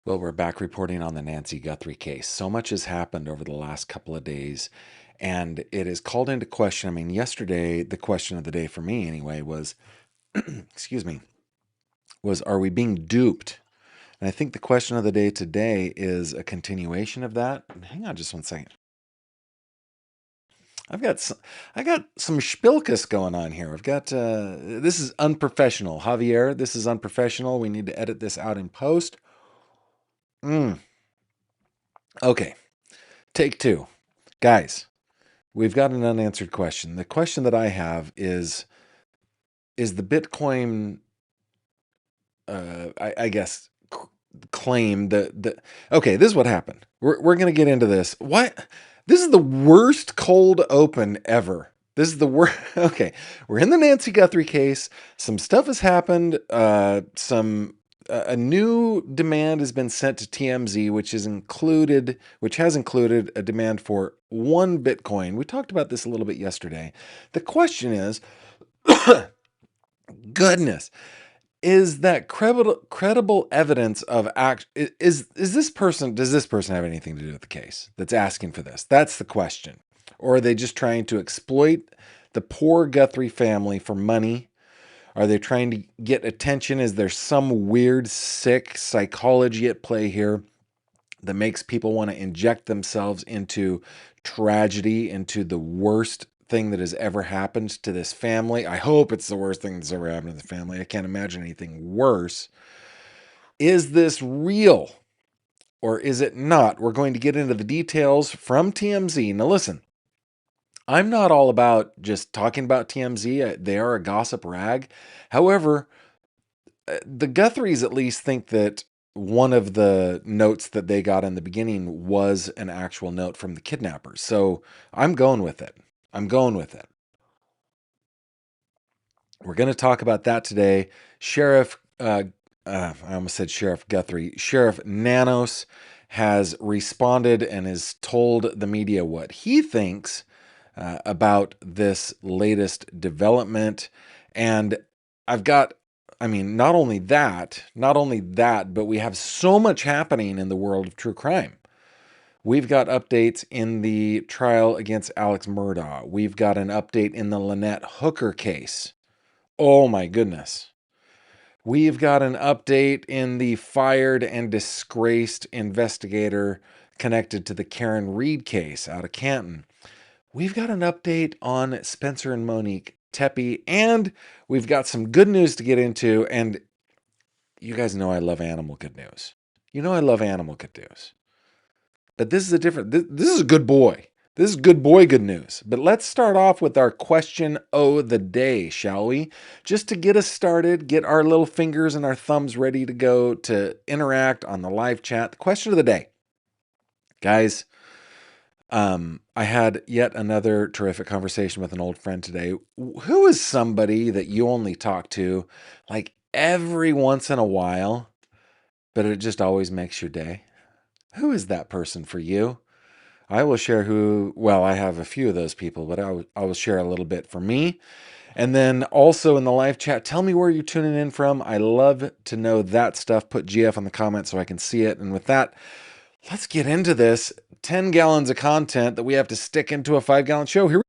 Well, we're back reporting on the Nancy Guthrie case. So much has happened over the last couple of days, and it is called into question. I mean, yesterday, the question of the day for me, anyway, was excuse me, was are we being duped? And I think the question of the day today is a continuation of that. Hang on just one second. I've got some, I got some spilkus going on here. I've got this is unprofessional. Javier, this is unprofessional. We need to edit this out in post. Okay, take two. Guys, we've got an unanswered question. The question that I have is the Bitcoin, I guess, claim that okay, this is what happened. We're going to get into this. What? This is the worst cold open ever. This is the worst. Okay, we're in the Nancy Guthrie case. Some stuff has happened. A new demand has been sent to TMZ, which has included a demand for 1 Bitcoin. We talked about this a little bit yesterday. The question is, goodness, is that credible evidence of act? Is this person? Does this person have anything to do with the case? That's asking for this. That's the question. Or are they just trying to exploit the poor Guthrie family for money? Are they trying to get attention? Is there some weird, sick psychology at play here that makes people want to inject themselves into tragedy, into the worst thing that has ever happened to this family? I hope it's the worst thing that's ever happened to the family. I can't imagine anything worse. Is this real or is it not? We're going to get into the details from TMZ. Now, listen. I'm not all about just talking about TMZ. They are a gossip rag. However, the Guthries at least think that one of the notes that they got in the beginning was an actual note from the kidnappers. So I'm going with it. I'm going with it. We're going to talk about that today. I almost said Sheriff Guthrie. Sheriff Nanos has responded and has told the media what he thinks about this latest development. And not only that, but we have so much happening in the world of true crime. We've got updates in the trial against Alex Murdaugh. We've got an update in the Lynette Hooker case. Oh my goodness. We've got an update in the fired and disgraced investigator connected to the Karen Reed case out of Canton. We've got an update on Spencer and Monique Tepe, and we've got some good news to get into. And you guys know I love animal good news. You know I love animal good news. But this is this is a good boy. This is good boy good news. But let's start off with our question of the day, shall we? Just to get us started, get our little fingers and our thumbs ready to go to interact on the live chat. The question of the day. Guys, I had yet another terrific conversation with an old friend today. Who is somebody that you only talk to like every once in a while, but it just always makes your day? Who is that person for you? I will share I have a few of those people, but I will share a little bit for me. And then also in the live chat, tell me where you're tuning in from. I love to know that stuff. Put GF on the comments so I can see it. And with that, let's get into this. 10 gallons of content that we have to stick into a 5-gallon show. Here we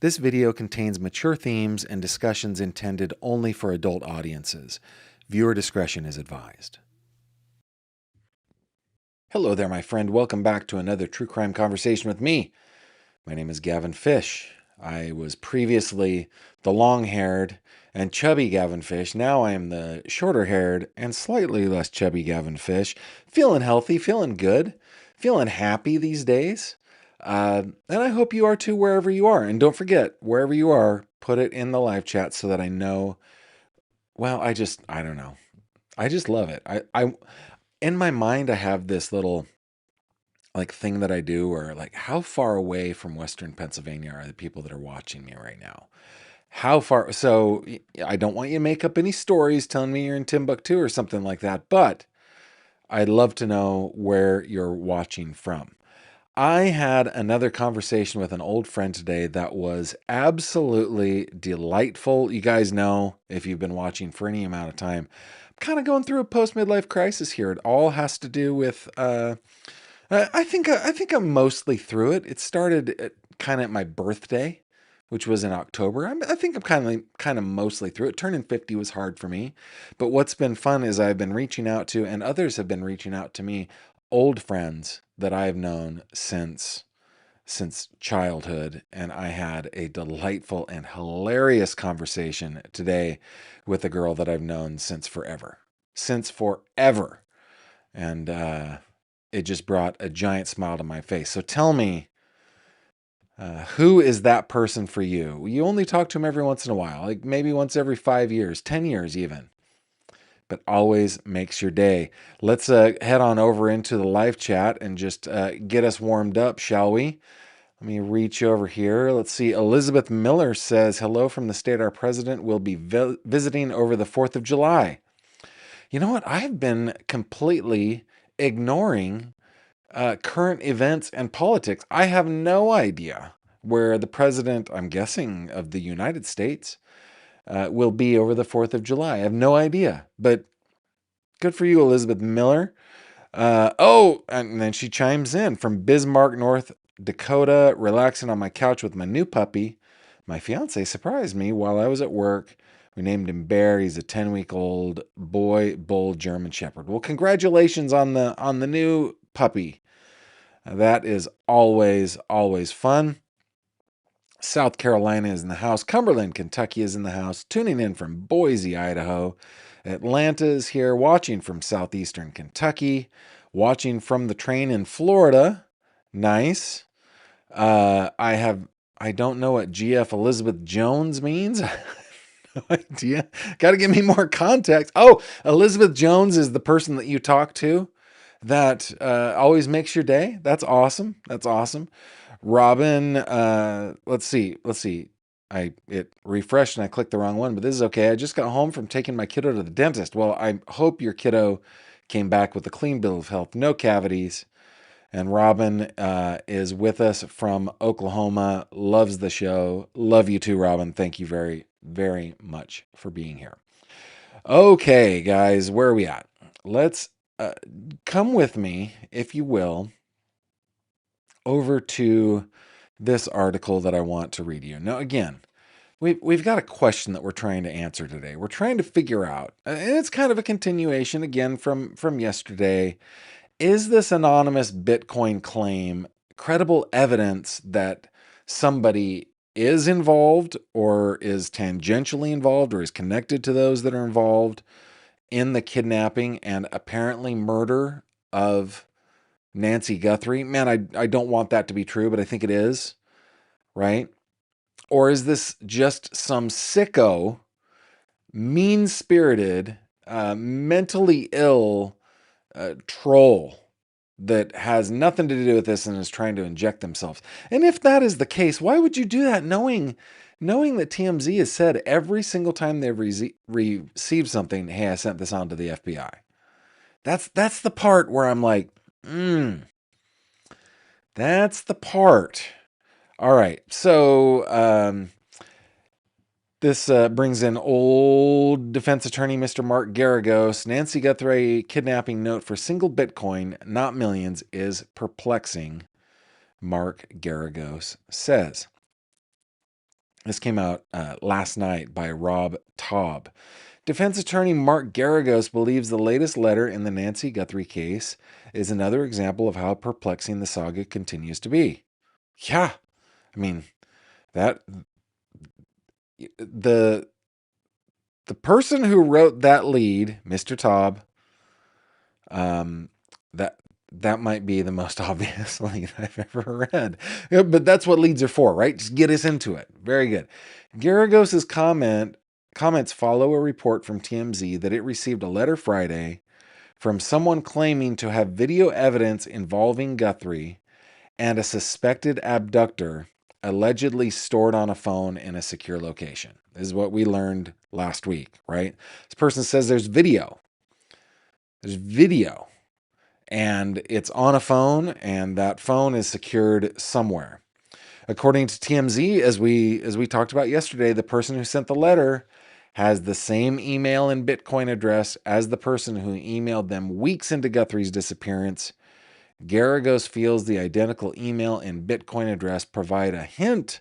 This video contains mature themes and discussions intended only for adult audiences. Viewer discretion is advised. Hello there, my friend. Welcome back to another true crime conversation with me. My name is Gavin Fish. I was previously the long-haired and chubby Gavin Fish. Now I am the shorter-haired and slightly less chubby Gavin Fish. Feeling healthy, feeling good, feeling happy these days. And I hope you are too, wherever you are. And don't forget, wherever you are, put it in the live chat so that I know. Well, I don't know. I just love it. In my mind, I have this little thing that I do, or how far away from Western Pennsylvania are the people that are watching me right now? How far? So I don't want you to make up any stories telling me you're in Timbuktu or something like that, but I'd love to know where you're watching from. I had another conversation with an old friend today that was absolutely delightful. You guys know, if you've been watching for any amount of time, I'm kind of going through a post midlife crisis here. It all has to do with. I think I'm mostly through it. It started kind of at my birthday, which was in October. I think I'm kind of mostly through it. Turning 50 was hard for me, but what's been fun is I've been reaching out to, and others have been reaching out to me, old friends that I've known since childhood, and I had a delightful and hilarious conversation today with a girl that I've known since forever, and it just brought a giant smile to my face. So tell me, who is that person for you? You only talk to him every once in a while, like maybe once every 5 years, 10 years even, but always makes your day. Let's head on over into the live chat and just get us warmed up, shall we? Let me reach over here. Let's see. Elizabeth Miller says, hello from the state our president will be visiting over the 4th of July. You know what? I've been completely ignoring current events and politics. I have no idea where the president, I'm guessing, of the United States will be over the 4th of July. I have no idea, but good for you, Elizabeth Miller. And then she chimes in from Bismarck, North Dakota, relaxing on my couch with my new puppy. My fiance surprised me while I was at work. We named him Bear. He's a 10-week-old boy bull German Shepherd. Well, congratulations on the new puppy. That is always fun. South Carolina is in the house. Cumberland, Kentucky is in the house. Tuning in from Boise, Idaho. Atlanta is here, watching from southeastern Kentucky. Watching from the train in Florida. Nice. I don't know what GF Elizabeth Jones means. No idea. Got to give me more context. Oh, Elizabeth Jones is the person that you talk to that always makes your day. That's awesome. That's awesome. Robin, let's see. It refreshed and I clicked the wrong one, but this is okay. I just got home from taking my kiddo to the dentist. Well, I hope your kiddo came back with a clean bill of health, no cavities. And Robin is with us from Oklahoma, loves the show. Love you too, Robin. Thank you very, very much for being here. Okay, guys, where are we at? Let's come with me, if you will, over to this article that I want to read you. Now, again, we've got a question that we're trying to answer today. We're trying to figure out, and it's kind of a continuation again from yesterday. Is this anonymous Bitcoin claim credible evidence that somebody is involved or is tangentially involved or is connected to those that are involved in the kidnapping and apparently murder of Nancy Guthrie? Man, I don't want that to be true, but I think it is, right? Or is this just some sicko, mean-spirited, mentally ill troll that has nothing to do with this and is trying to inject themselves? And if that is the case, why would you do that knowing that TMZ has said every single time they've received something, hey, I sent this on to the FBI? That's the part where I'm like, that's the part. All right, so this brings in old defense attorney Mr. Mark Garagos. Nancy Guthrie kidnapping note for single Bitcoin, not millions, is perplexing, Mark Garagos says. This came out last night by Rob Taub. Defense attorney Mark Garagos believes the latest letter in the Nancy Guthrie case is another example of how perplexing the saga continues to be. Yeah, I mean, that the person who wrote that lead, Mr. Taub, that might be the most obvious lead I've ever read. But that's what leads are for, right? Just get us into it. Very good. Garagos's comments follow a report from TMZ that it received a letter Friday from someone claiming to have video evidence involving Guthrie and a suspected abductor allegedly stored on a phone in a secure location. This is what we learned last week, right? This person says there's video. There's video. and it's on a phone, and that phone is secured somewhere. According to TMZ, as we talked about yesterday, the person who sent the letter has the same email and Bitcoin address as the person who emailed them weeks into Guthrie's disappearance. Garagos feels the identical email and Bitcoin address provide a hint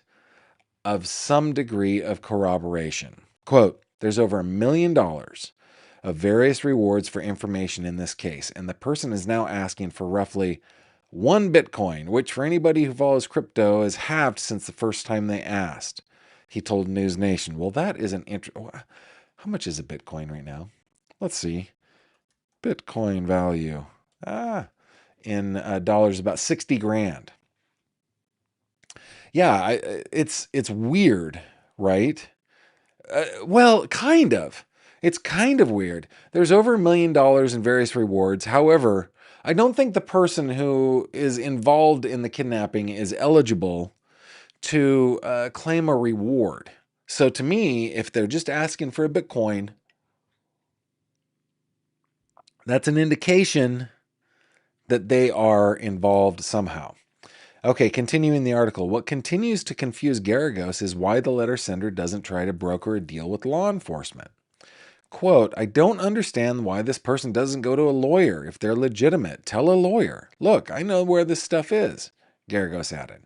of some degree of corroboration. Quote, there's over $1 million of various rewards for information in this case, and the person is now asking for roughly 1 Bitcoin, which for anybody who follows crypto is halved since the first time they asked, he told News Nation. Well, that is an how much is a Bitcoin right now? Let's see. Bitcoin value. In dollars, about 60 grand. Yeah, it's weird, right? Well, kind of. It's kind of weird. There's over $1 million in various rewards. However, I don't think the person who is involved in the kidnapping is eligible to claim a reward. So to me, if they're just asking for a Bitcoin, that's an indication that they are involved somehow. Okay, continuing the article. What continues to confuse Garagos is why the letter sender doesn't try to broker a deal with law enforcement. Quote, I don't understand why this person doesn't go to a lawyer if they're legitimate. Tell a lawyer. Look, I know where this stuff is, Garagos added.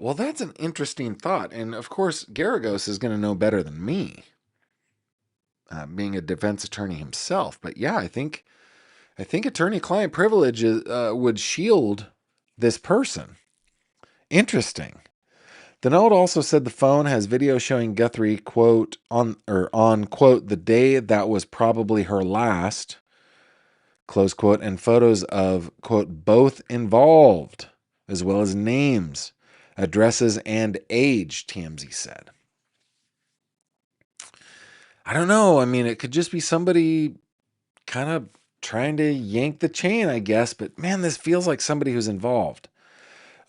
Well, that's an interesting thought. And of course, Garagos is going to know better than me, being a defense attorney himself. But yeah, I think attorney-client privilege would shield this person. Interesting. The note also said the phone has video showing Guthrie, quote, on quote, the day that was probably her last, close quote, and photos of, quote, both involved, as well as names, addresses, and age, TMZ said. I don't know. I mean, it could just be somebody kind of trying to yank the chain, I guess, but man, this feels like somebody who's involved.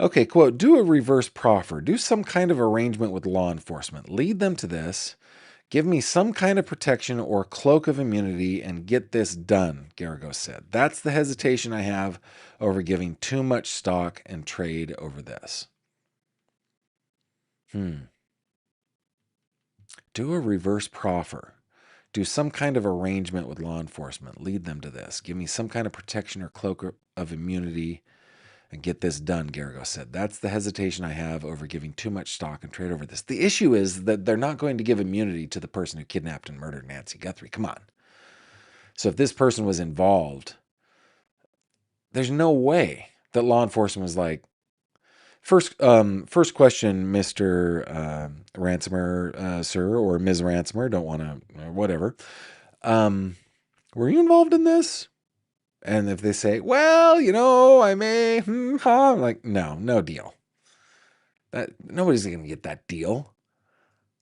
Okay, quote, do a reverse proffer. Do some kind of arrangement with law enforcement. Lead them to this. Give me some kind of protection or cloak of immunity and get this done, Garagos said. That's the hesitation I have over giving too much stock and trade over this. Do a reverse proffer. Do some kind of arrangement with law enforcement. Lead them to this. Give me some kind of protection or cloak of immunity and get this done, Garagos said. That's the hesitation I have over giving too much stock and trade over this. The issue is that they're not going to give immunity to the person who kidnapped and murdered Nancy Guthrie. Come on. So if this person was involved, there's no way that law enforcement was like, first question, Mr. Ransomer, sir, or Ms. Ransomer, don't want to, whatever. Were you involved in this? And if they say, well, I may, I'm like, no deal. Nobody's going to get that deal.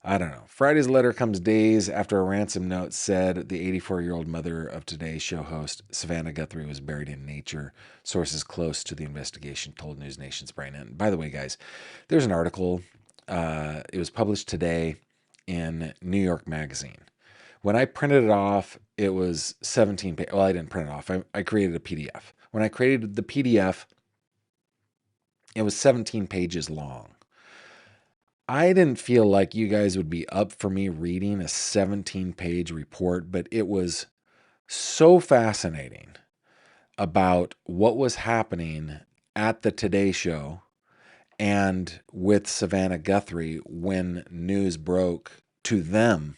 I don't know. Friday's letter comes days after a ransom note said the 84-year-old mother of Today's Show host, Savannah Guthrie, was buried in nature. Sources close to the investigation told News Nation's Brian. And by the way, guys, there's an article. It was published today in New York Magazine. When I printed it off, it was 17 pages. Well, I didn't print it off. I created a PDF. When I created the PDF, it was 17 pages long. I didn't feel like you guys would be up for me reading a 17-page report, but it was so fascinating about what was happening at the Today Show and with Savannah Guthrie when news broke to them.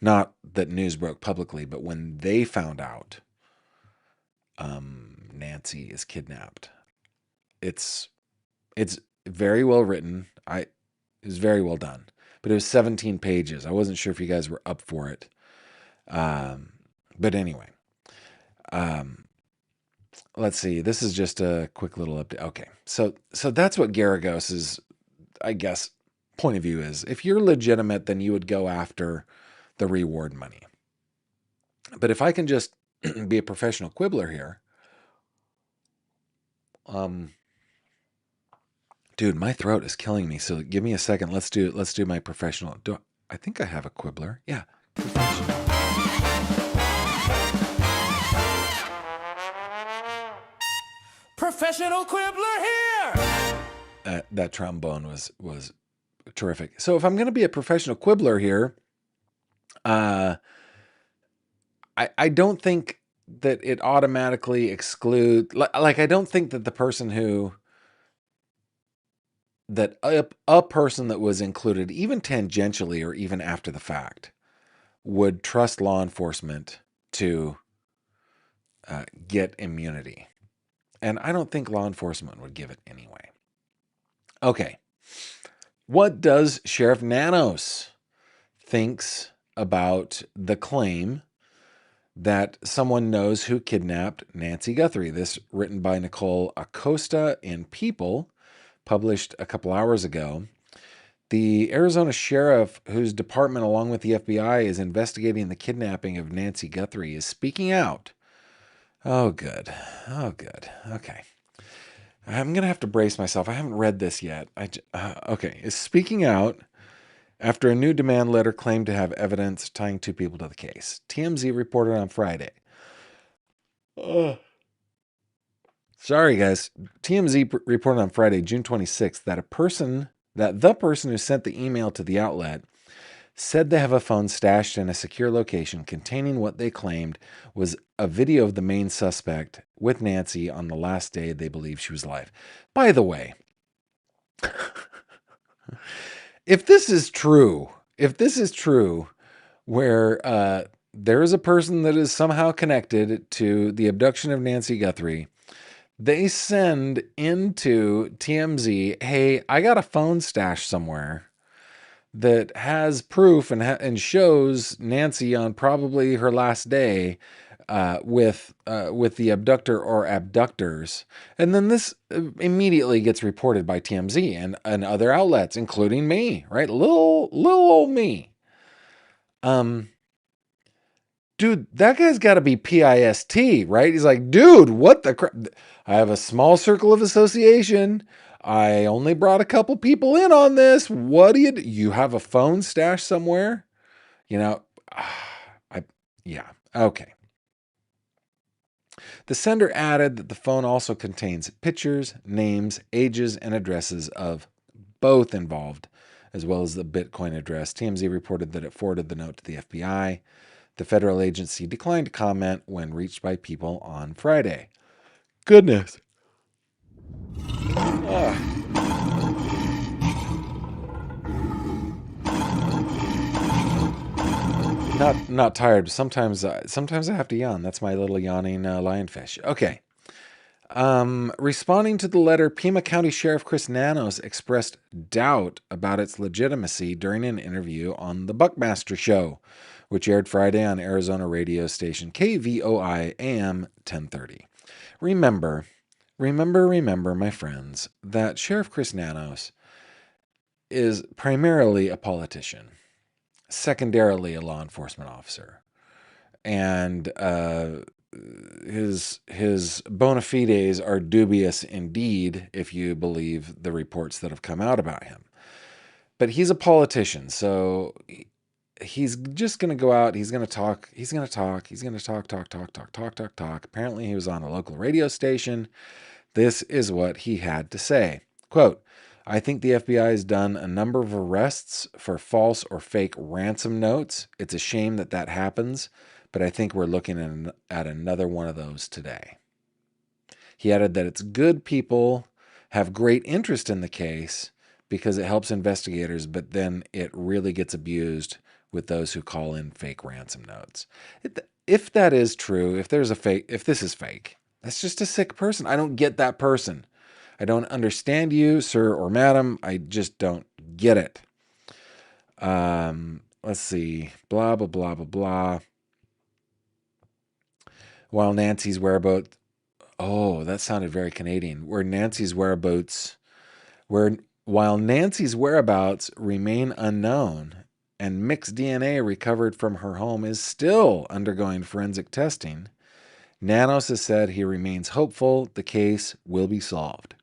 Not that news broke publicly, but when they found out Nancy is kidnapped. It's very well written. It was very well done, but it was 17 pages. I wasn't sure if you guys were up for it. But anyway, let's see. This is just a quick little update. Okay. So that's what Garagos's, I guess, point of view is. If you're legitimate, then you would go after the reward money. But if I can just be a professional quibbler here, dude, my throat is killing me. So give me a second. Let's do my professional. I think I have a quibbler. Yeah. Professional. Professional quibbler here! That trombone was terrific. So if I'm going to be a professional quibbler here, I don't think that it automatically excludes, like I don't think that the person who, that a person that was included, even tangentially or even after the fact, would trust law enforcement to get immunity. And I don't think law enforcement would give it anyway. Okay. What does Sheriff Nanos thinks about the claim that someone knows who kidnapped Nancy Guthrie? This written by Nicole Acosta in People, published a couple hours ago. The Arizona sheriff, whose department, along with the FBI, is investigating the kidnapping of Nancy Guthrie, is speaking out. Oh, good. Oh, good. Okay. I'm going to have to brace myself. I haven't read this yet. Okay. Is speaking out after a new demand letter claimed to have evidence tying two people to the case. TMZ reported on Friday. Sorry, guys. TMZ reported on Friday, June 26th, that the person who sent the email to the outlet said they have a phone stashed in a secure location containing what they claimed was a video of the main suspect with Nancy on the last day they believed she was alive. By the way, if this is true, where there is a person that is somehow connected to the abduction of Nancy Guthrie, they send into TMZ, hey, I got a phone stashed somewhere that has proof and shows Nancy on probably her last day with the abductor or abductors. And then this immediately gets reported by TMZ and other outlets, including me, right? Little old me. Dude, that guy's got to be PIST, right? He's like, dude, what the crap? I have a small circle of association. I only brought a couple people in on this. What do? You have a phone stashed somewhere? You know, yeah, okay. The sender added that the phone also contains pictures, names, ages, and addresses of both involved, as well as the Bitcoin address. TMZ reported that it forwarded the note to the FBI. The federal agency declined to comment when reached by People on Friday. Goodness. Not tired. Sometimes I have to yawn. That's my little yawning lionfish. Okay. Responding to the letter, Pima County Sheriff Chris Nanos expressed doubt about its legitimacy during an interview on The Buckmaster Show, which aired Friday on Arizona radio station KVOI AM 1030. Remember, my friends, that Sheriff Chris Nanos is primarily a politician, secondarily a law enforcement officer, and his bona fides are dubious indeed if you believe the reports that have come out about him. But he's a politician, so he's just going to go out, he's going to talk. Apparently he was on a local radio station. This is what he had to say. Quote, I think the FBI has done a number of arrests for false or fake ransom notes. It's a shame that happens, but I think we're looking at another one of those today. He added that it's good people have great interest in the case because it helps investigators, but then it really gets abused with those who call in fake ransom notes. If that is true, if this is fake, that's just a sick person. I don't get that person. I don't understand you, sir or madam. I just don't get it. Let's see. Blah, blah, blah, blah, blah. While Nancy's whereabouts... Oh, that sounded very Canadian. While Nancy's whereabouts remain unknown and mixed DNA recovered from her home is still undergoing forensic testing, Nanos has said he remains hopeful the case will be solved.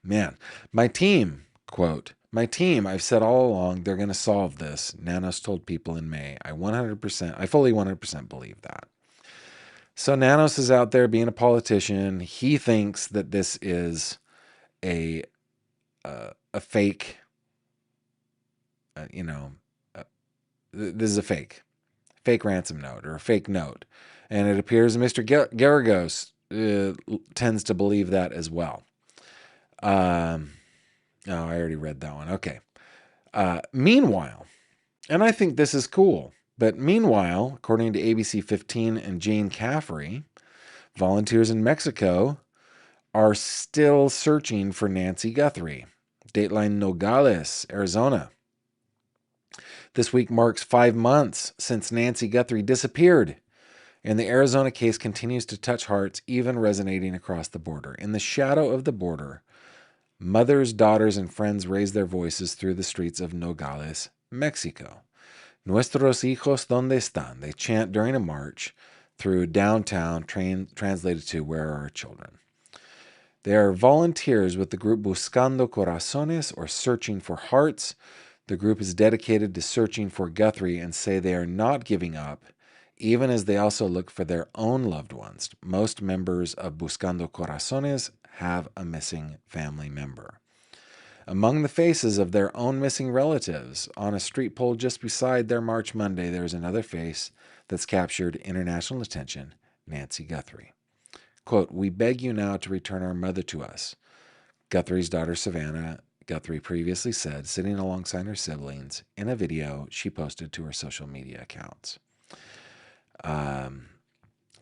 Man, my team, quote, my team, I've said all along, they're going to solve this, Nanos told People in May. I fully 100% believe that. So Nanos is out there being a politician. He thinks that this is a fake, this is a fake ransom note or a fake note. And it appears Mr. Garagos tends to believe that as well. Oh, I already read that one. Okay. Meanwhile, and I think this is cool, but meanwhile, according to ABC 15 and Jane Caffrey, volunteers in Mexico are still searching for Nancy Guthrie. Dateline Nogales, Arizona. This week marks 5 months since Nancy Guthrie disappeared, and the Arizona case continues to touch hearts, even resonating across the border. In the shadow of the border, mothers, daughters, and friends raise their voices through the streets of Nogales, Mexico. Nuestros hijos, ¿dónde están? They chant during a march through downtown, translated to Where are our children? They are volunteers with the group Buscando Corazones, or Searching for Hearts. The group is dedicated to searching for Guthrie and say they are not giving up, even as they also look for their own loved ones. Most members of Buscando Corazones have a missing family member. Among the faces of their own missing relatives, on a street pole just beside their March Monday, there is another face that's captured international attention, Nancy Guthrie. Quote, "We beg you now to return our mother to us," Guthrie's daughter Savannah Guthrie previously said, sitting alongside her siblings in a video she posted to her social media accounts.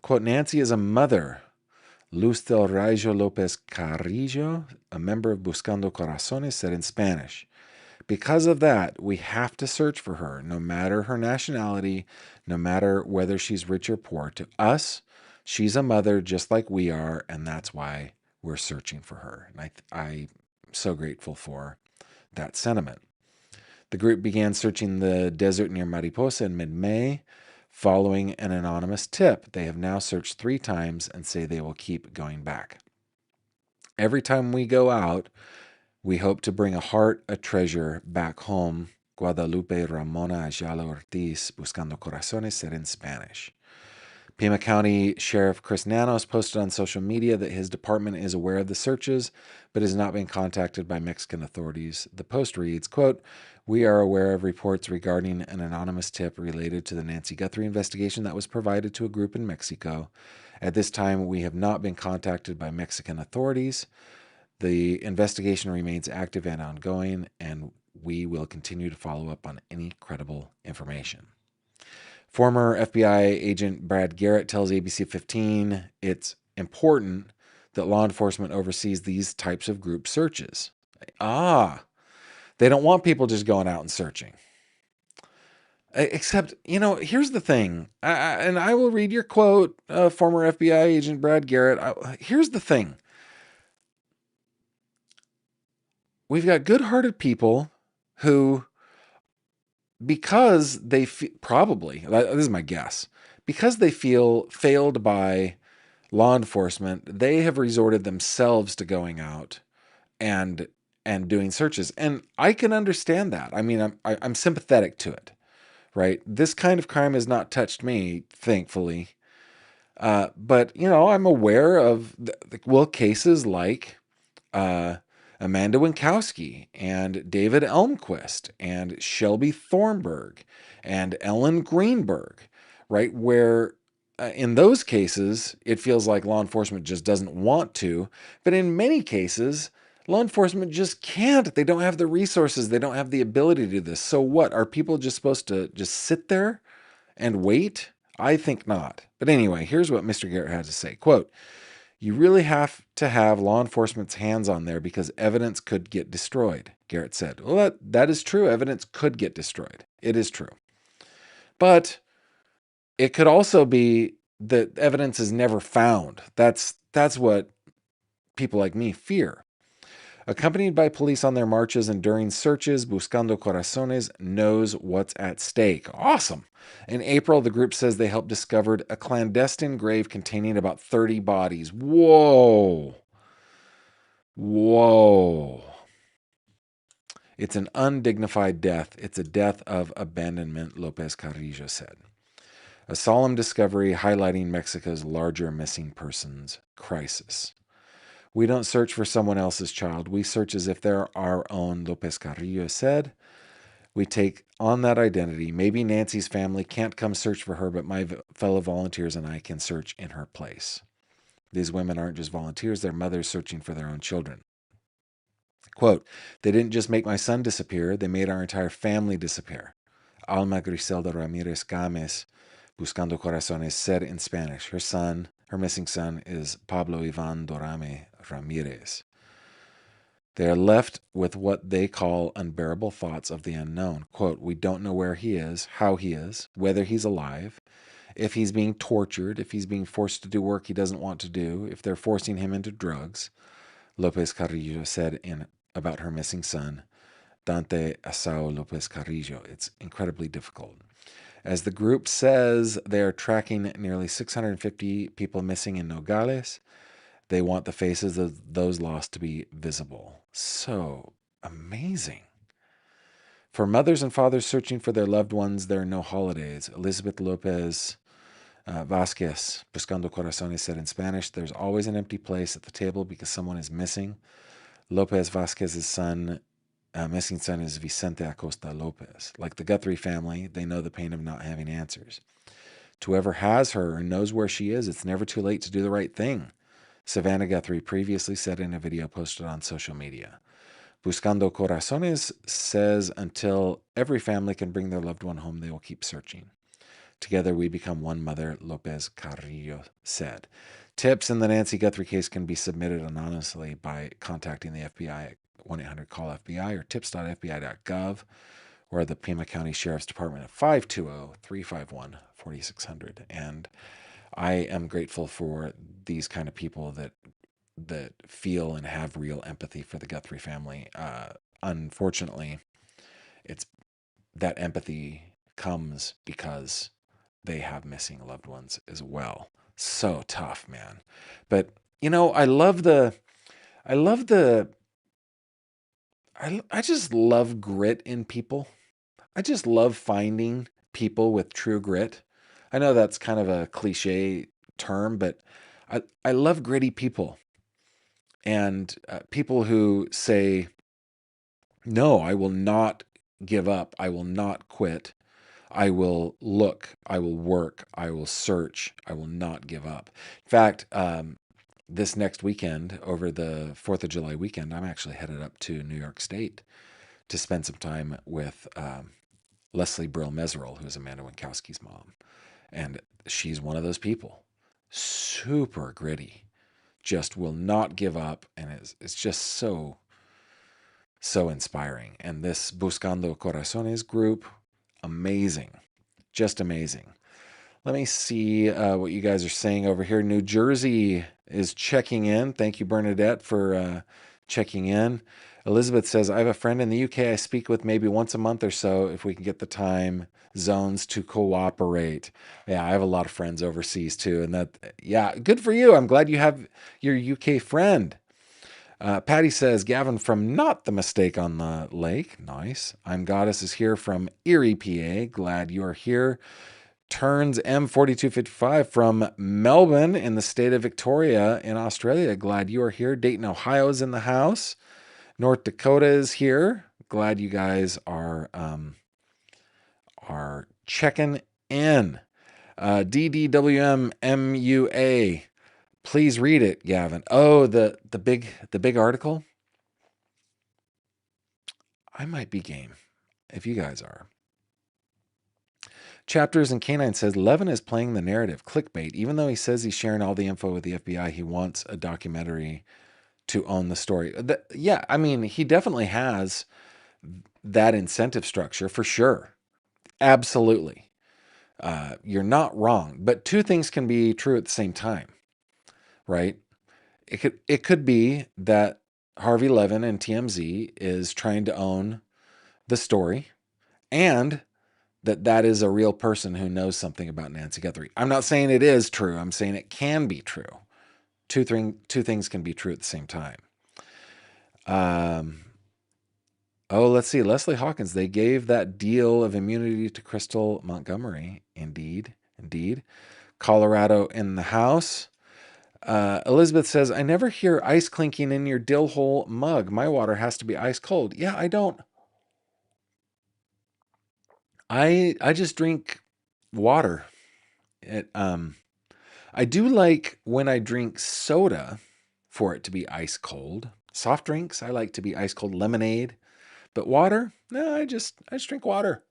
Quote, "Nancy is a mother," Luz del Rayo Lopez Carrillo, a member of Buscando Corazones, said in Spanish. "Because of that, we have to search for her, no matter her nationality, no matter whether she's rich or poor. To us, she's a mother just like we are, and that's why we're searching for her." And I'm so grateful for that sentiment. The group began searching the desert near Mariposa in mid-May, following an anonymous tip. They have now searched 3 times and say they will keep going back. "Every time we go out, we hope to bring a heart, a treasure back home," Guadalupe Ramona Ayala Ortiz, Buscando Corazones, said in Spanish. Pima County Sheriff Chris Nanos posted on social media that his department is aware of the searches, but has not been contacted by Mexican authorities. The post reads, quote, "We are aware of reports regarding an anonymous tip related to the Nancy Guthrie investigation that was provided to a group in Mexico. At this time, we have not been contacted by Mexican authorities. The investigation remains active and ongoing, and we will continue to follow up on any credible information." Former FBI agent Brad Garrett tells ABC 15 it's important that law enforcement oversees these types of group searches. They don't want people just going out and searching. Except, here's the thing, and I will read your quote, former FBI agent Brad Garrett. Here's the thing. We've got good-hearted people who, because they probably, this is my guess, because they feel failed by law enforcement, they have resorted themselves to going out and doing searches. And I can understand that. I mean, I'm sympathetic to it, right? This kind of crime has not touched me, thankfully. But, I'm aware of cases like Amanda Winkowski and David Elmquist and Shelby Thornburg and Ellen Greenberg, right? Where in those cases, it feels like law enforcement just doesn't want to. But in many cases, law enforcement just can't. They don't have the resources. They don't have the ability to do this. So what? Are people just supposed to just sit there and wait? I think not. But anyway, here's what Mr. Garrett had to say. Quote, "You really have to have law enforcement's hands on there because evidence could get destroyed," Garrett said. Well, that is true. Evidence could get destroyed. It is true. But it could also be that evidence is never found. That's what people like me fear. Accompanied by police on their marches and during searches, Buscando Corazones knows what's at stake. Awesome. In April, the group says they helped discover a clandestine grave containing about 30 bodies. Whoa. It's an undignified death. It's a death of abandonment, Lopez Carrillo said. A solemn discovery highlighting Mexico's larger missing persons crisis. We don't search for someone else's child. We search as if they're our own, Lopez Carrillo said. We take on that identity. Maybe Nancy's family can't come search for her, but my fellow volunteers and I can search in her place. These women aren't just volunteers, they're mothers searching for their own children. Quote, they didn't just make my son disappear, they made our entire family disappear. Alma Griselda Ramirez Gámez, Buscando Corazones, said in Spanish. Her missing son, is Pablo Ivan Dorame Ramirez. They are left with what they call unbearable thoughts of the unknown. Quote, we don't know where he is, how he is, whether he's alive, if he's being tortured, if he's being forced to do work he doesn't want to do, if they're forcing him into drugs, Lopez Carrillo said about her missing son, Dante Asao Lopez Carrillo. It's incredibly difficult. As the group says, they are tracking nearly 650 people missing in Nogales. They want the faces of those lost to be visible. So amazing. For mothers and fathers searching for their loved ones, there are no holidays. Elizabeth Lopez Vasquez, Buscando Corazones, said in Spanish, there's always an empty place at the table because someone is missing. Lopez Vasquez's missing son is Vicente Acosta Lopez. Like the Guthrie family, they know the pain of not having answers. To whoever has her and knows where she is, it's never too late to do the right thing, Savannah Guthrie previously said in a video posted on social media. Buscando Corazones says until every family can bring their loved one home, they will keep searching. Together we become one mother, Lopez Carrillo said. Tips in the Nancy Guthrie case can be submitted anonymously by contacting the FBI at 1-800-CALL-FBI or tips.fbi.gov or the Pima County Sheriff's Department at 520-351-4600. And I am grateful for these kind of people that feel and have real empathy for the Guthrie family. Unfortunately, it's that empathy comes because they have missing loved ones as well. So tough, man. But I just love grit in people. I just love finding people with true grit. I know that's kind of a cliche term, but I love gritty people. And people who say, no, I will not give up. I will not quit. I will look. I will work. I will search. I will not give up. In fact, this next weekend, over the 4th of July weekend, I'm actually headed up to New York State to spend some time with Leslie Brill Meserol, who's Amanda Winkowski's mom. And she's one of those people. Super gritty. Just will not give up. And it's just so inspiring. And this Buscando Corazones group, amazing. Just amazing. Let me see what you guys are saying over here. New Jersey is checking in. Thank you, Bernadette, for checking in. Elizabeth says, I have a friend in the UK I speak with maybe once a month or so if we can get the time zones to cooperate. Yeah, I have a lot of friends overseas too. And yeah, good for you. I'm glad you have your UK friend. Patty says, Gavin from Not the Mistake on the Lake. Nice. I'm Goddess is here from Erie, PA. Glad you are here. Turns M4255 from Melbourne in the state of Victoria in Australia. Glad you are here. Dayton, Ohio is in the house. North Dakota is here. Glad you guys are checking in. DDWMMUA. Please read it, Gavin. Oh, the big article. I might be game if you guys are. Chapters and Canine says Levin is playing the narrative, clickbait. Even though he says he's sharing all the info with the FBI, he wants a documentary to own the story. Yeah, I mean, he definitely has that incentive structure for sure. Absolutely. You're not wrong. But two things can be true at the same time, right? It could be that Harvey Levin and TMZ is trying to own the story and that is a real person who knows something about Nancy Guthrie. I'm not saying it is true. I'm saying it can be true. Two things can be true at the same time. Let's see. Leslie Hawkins, they gave that deal of immunity to Crystal Montgomery. Indeed. Indeed. Colorado in the house. Elizabeth says, I never hear ice clinking in your dill hole mug. My water has to be ice cold. Yeah, I don't. I just drink water. I do like when I drink soda for it to be ice cold. Soft drinks, I like to be ice cold. Lemonade. But water? No, I just drink water.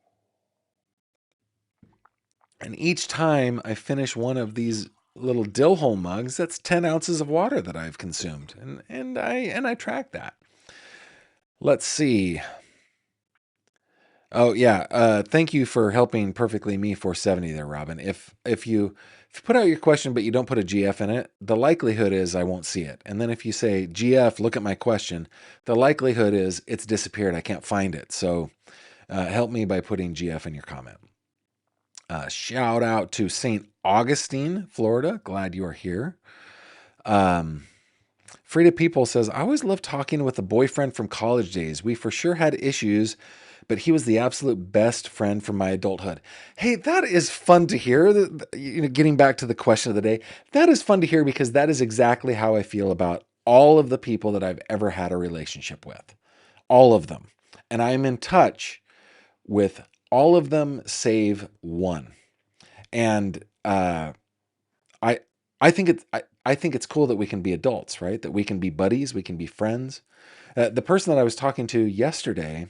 And each time I finish one of these little dill hole mugs, that's 10 ounces of water that I've consumed. And I track that. Let's see. Oh yeah, thank you for helping perfectly me 470 there, Robin. If you put out your question but you don't put a GF in it, the likelihood is I won't see it. And then if you say GF, look at my question, the likelihood is it's disappeared. I can't find it. So help me by putting GF in your comment. Shout out to St. Augustine, Florida. Glad you are here. Frida People says, I always loved talking with a boyfriend from college days. We for sure had issues, but he was the absolute best friend from my adulthood. Hey, that is fun to hear. Getting back to the question of the day, that is fun to hear because that is exactly how I feel about all of the people that I've ever had a relationship with. All of them. And I'm in touch with all of them save one. And I I think it's cool that we can be adults, right? That we can be buddies, we can be friends. The person that I was talking to yesterday,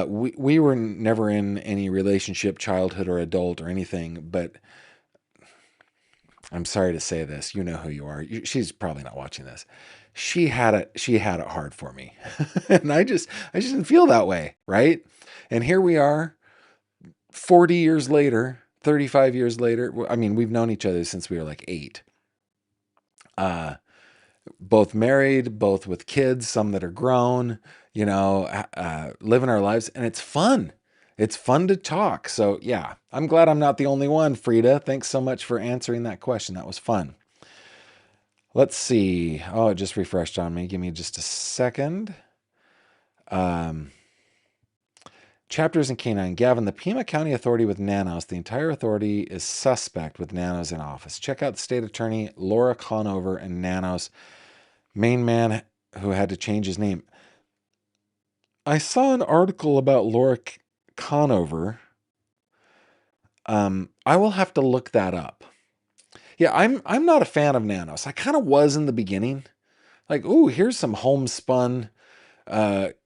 we were never in any relationship, childhood or adult or anything. But I'm sorry to say this, you know who you are. She's probably not watching this. She had it hard for me, and I just didn't feel that way, right? And here we are, 40 years later, 35 years later. I mean, we've known each other since we were like 8. Both married, both with kids, some that are grown, living our lives, and it's fun. It's fun to talk. So yeah, I'm glad I'm not the only one, Frida. Thanks so much for answering that question. That was fun. Let's see. Oh, it just refreshed on me. Give me just a second. Chapters in K9. Gavin, the Pima County Authority with nanos. The entire authority is suspect with nanos in office. Check out the state attorney, Laura Conover, and nanos. Main man who had to change his name. I saw an article about Laura Conover. I will have to look that up. Yeah, I'm not a fan of nanos. I kind of was in the beginning. Like, ooh, here's some homespun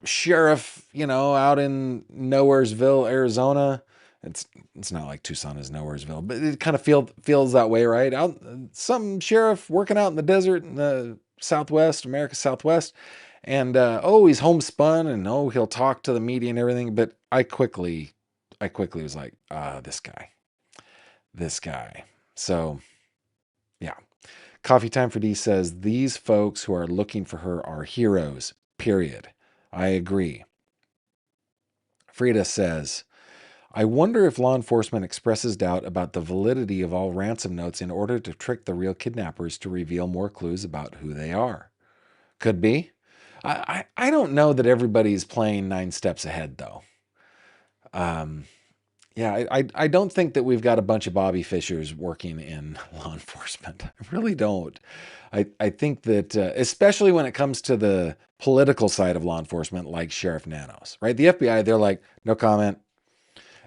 sheriff, out in Nowheresville, Arizona. It's not like Tucson is Nowheresville, but it kind of feels that way, right? Out some sheriff working out in the desert in the Southwest, America's Southwest, and he's homespun, and he'll talk to the media and everything. But I quickly was like, this guy. So yeah. Coffee Time for D says these folks who are looking for her are heroes. Period. I agree. Frida says, I wonder if law enforcement expresses doubt about the validity of all ransom notes in order to trick the real kidnappers to reveal more clues about who they are. Could be. I don't know that everybody's playing 9 steps ahead, though. I don't think that we've got a bunch of Bobby Fishers working in law enforcement. I really don't. I think that, especially when it comes to the political side of law enforcement, like Sheriff Nanos, right? The FBI, they're like, no comment.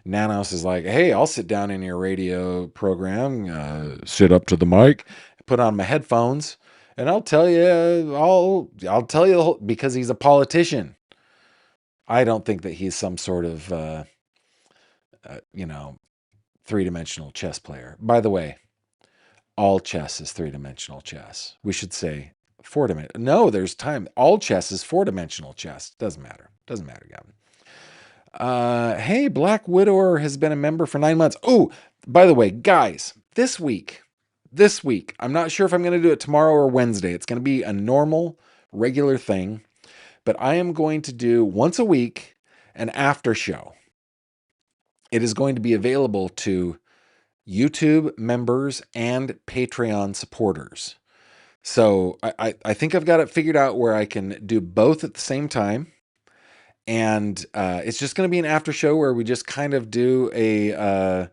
Nanos is like, hey, I'll sit down in your radio program, sit up to the mic, put on my headphones, and I'll tell you, I'll tell you the whole, because he's a politician. I don't think that he's some sort of, three-dimensional chess player. By the way, all chess is three-dimensional chess. We should say four-dimensional. No, there's time. All chess is four-dimensional chess. Doesn't matter. Doesn't matter, Gavin. Hey, Black Widower has been a member for 9 months. Oh, by the way, guys, this week, I'm not sure if I'm going to do it tomorrow or Wednesday. It's going to be a normal, regular thing, but I am going to do once a week an after show. It is going to be available to YouTube members and Patreon supporters. So I think I've got it figured out where I can do both at the same time. And it's just going to be an after show where we just kind of do a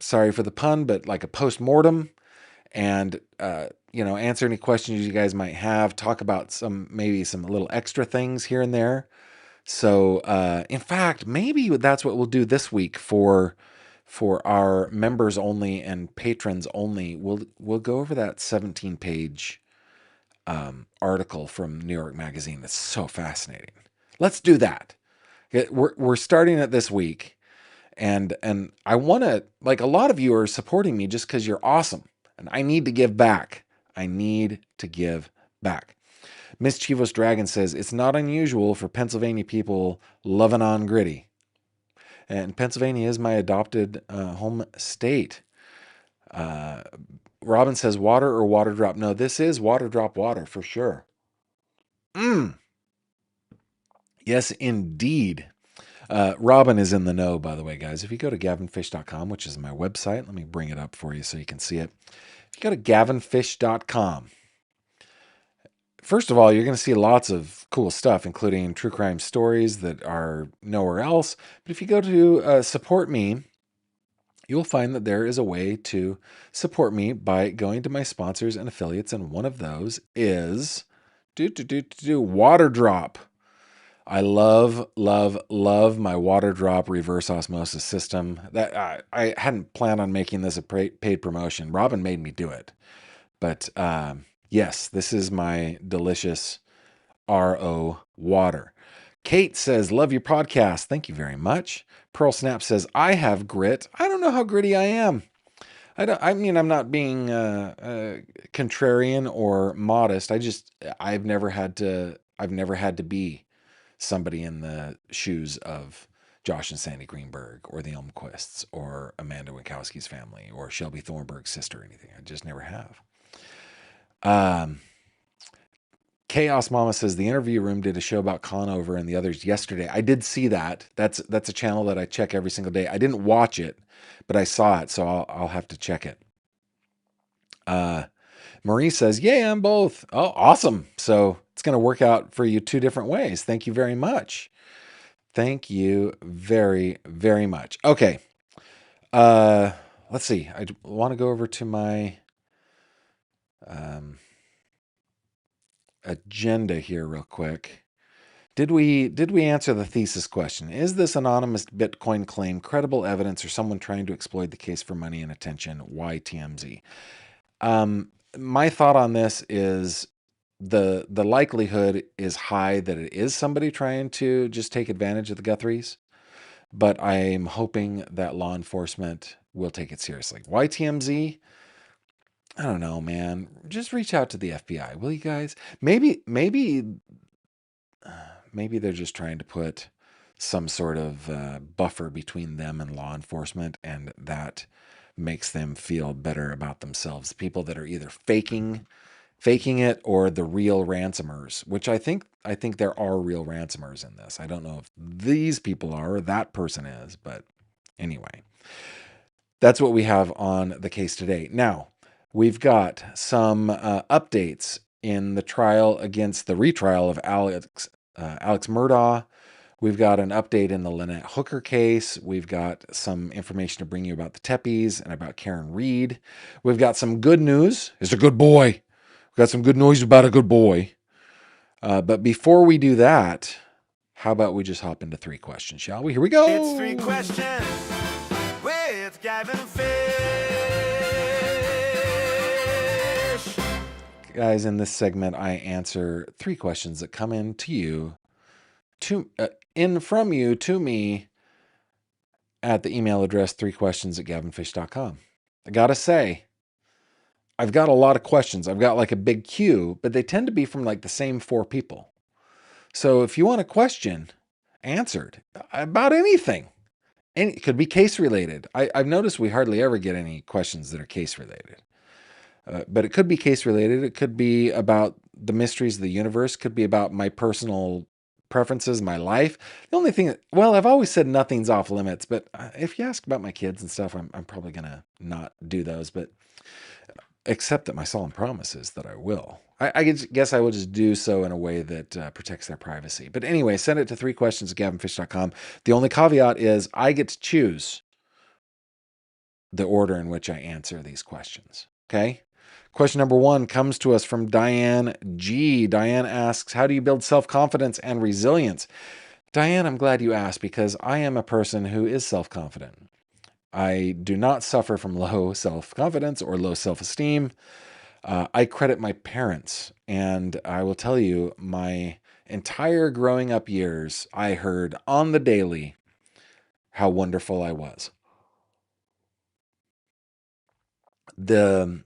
sorry for the pun, but like a post-mortem, and answer any questions you guys might have, talk about maybe some little extra things here and there. So in fact, maybe that's what we'll do this week for our members only and patrons only. We'll go over that 17-page article from New York Magazine. That's so fascinating. Let's do that. We're starting it this week, and I want to, like, a lot of you are supporting me just because you're awesome, and I need to give back. I need to give back. Miss Chivos Dragon says, it's not unusual for Pennsylvania people loving on gritty. And Pennsylvania is my adopted home state. Robin says, water or water drop? No, this is water drop water for sure. Yes, indeed. Robin is in the know, by the way, guys. If you go to gavinfish.com, which is my website, let me bring it up for you so you can see it. If you go to gavinfish.com, first of all, you're going to see lots of cool stuff, including true crime stories that are nowhere else. But if you go to support me, you'll find that there is a way to support me by going to my sponsors and affiliates, and one of those is Water Drop. I love my Water Drop reverse osmosis system. That I hadn't planned on making this a paid promotion. Robin made me do it, but yes, this is my delicious RO water. Kate says, love your podcast. Thank you very much. Pearl Snap says, I have grit. I don't know how gritty I am. I'm not being contrarian or modest. I've never had to be somebody in the shoes of Josh and Sandy Greenberg or the Elmquists or Amanda Winkowski's family or Shelby Thornburg's sister or anything. I just never have. Chaos Mama says, the Interview Room did a show about Conover and the others yesterday. I did see that. That's a channel that I check every single day. I didn't watch it, but I saw it, so I'll have to check it. Marie says, yay, I'm both. Oh, awesome. So it's going to work out for you two different ways. Thank you very much. Thank you very, very much. Okay. Let's see. I want to go over to my agenda here real quick. Did we answer the thesis question? Is this anonymous Bitcoin claim credible evidence or someone trying to exploit the case for money and attention? Why TMZ? My thought on this is the likelihood is high that it is somebody trying to just take advantage of the Guthries, but I'm hoping that law enforcement will take it seriously. Why TMZ? I don't know, man. Just reach out to the FBI, will you guys? Maybe they're just trying to put some sort of buffer between them and law enforcement, and that makes them feel better about themselves. People that are either faking it or the real ransomers, which I think there are real ransomers in this. I don't know if these people are or that person is, but anyway, that's what we have on the case today. Now, we've got some updates in the trial against the retrial of Alex Murdaugh. We've got an update in the Lynette Hooker case. We've got some information to bring you about the Teppies and about Karen Reed. We've got some good news. It's a good boy. We've got some good news about a good boy. But before we do that, how about we just hop into 3 questions, shall we? Here we go. It's 3 questions with Gavin Fish. Guys, in this segment, I answer 3 questions that come in to you, from you to me at the email address 3questions@gavinfish.com. I gotta say, I've got a lot of questions. I've got like a big queue, but they tend to be from like the same 4 people. So if you want a question answered about anything, it could be case related. I've noticed we hardly ever get any questions that are case related. But it could be case related. It could be about the mysteries of the universe. It could be about my personal preferences, my life. The only thing I've always said nothing's off limits, but if you ask about my kids and stuff, I'm probably going to not do those, but except that my solemn promise is that I will. I guess I will just do so in a way that protects their privacy. But anyway, send it to 3questions@gavinfish.com. The only caveat is I get to choose the order in which I answer these questions. Okay. Question number 1 comes to us from Diane G. Diane asks, how do you build self-confidence and resilience? Diane, I'm glad you asked because I am a person who is self-confident. I do not suffer from low self-confidence or low self-esteem. I credit my parents, and I will tell you, my entire growing up years, I heard on the daily how wonderful I was. The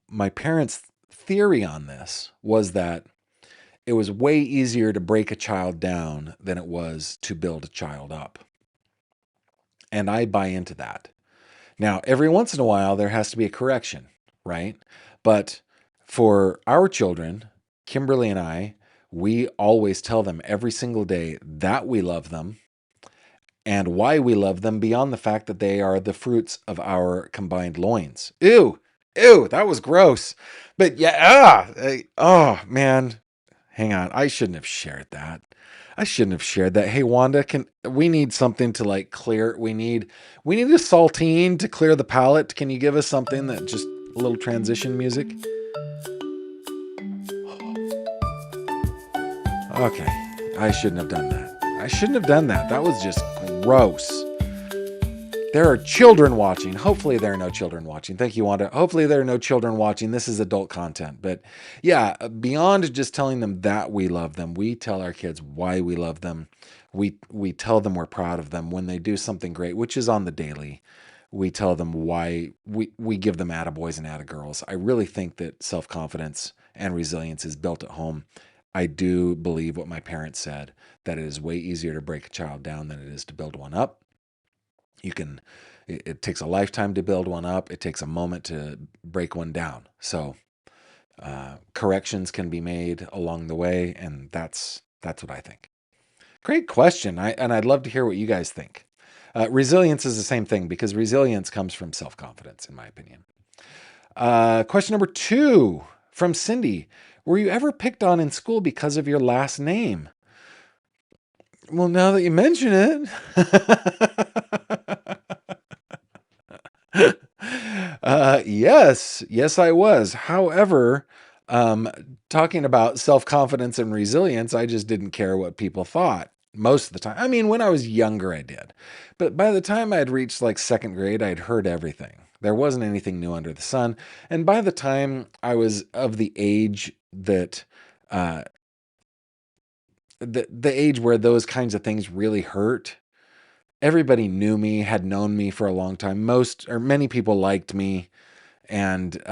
my parents' theory on this was that it was way easier to break a child down than it was to build a child up. And I buy into that. Now, every once in a while, there has to be a correction, right? But for our children, Kimberly and I, we always tell them every single day that we love them and why we love them beyond the fact that they are the fruits of our combined loins. Ew, ew, that was gross. But yeah, oh man, hang on. I shouldn't have shared that. I shouldn't have shared that. Hey Wanda, we need something to like clear? We need a saltine to clear the palate. Can you give us something that just a little transition music? Okay. I shouldn't have done that. I shouldn't have done that. That was just gross. There are children watching. Hopefully there are no children watching. Thank you, Wanda. Hopefully there are no children watching. This is adult content. But yeah, beyond just telling them that we love them, we tell our kids why we love them. We tell them we're proud of them when they do something great, which is on the daily. We tell them why we give them attaboys and attagirls. I really think that self-confidence and resilience is built at home. I do believe what my parents said, that it is way easier to break a child down than it is to build one up. It takes a lifetime to build one up. It takes a moment to break one down. So corrections can be made along the way, and that's what I think. Great question. I'd love to hear what you guys think. Resilience is the same thing because resilience comes from self-confidence, in my opinion. Question number 2 from Cindy. Were you ever picked on in school because of your last name? Well, now that you mention it. Yes, I was. However, talking about self-confidence and resilience, I just didn't care what people thought most of the time. I mean, when I was younger, I did. But by the time I had reached like second grade, I'd heard everything. There wasn't anything new under the sun. And by the time I was of the age that, uh, the age where those kinds of things really hurt, everybody knew me, had known me for a long time. Most or many people liked me, and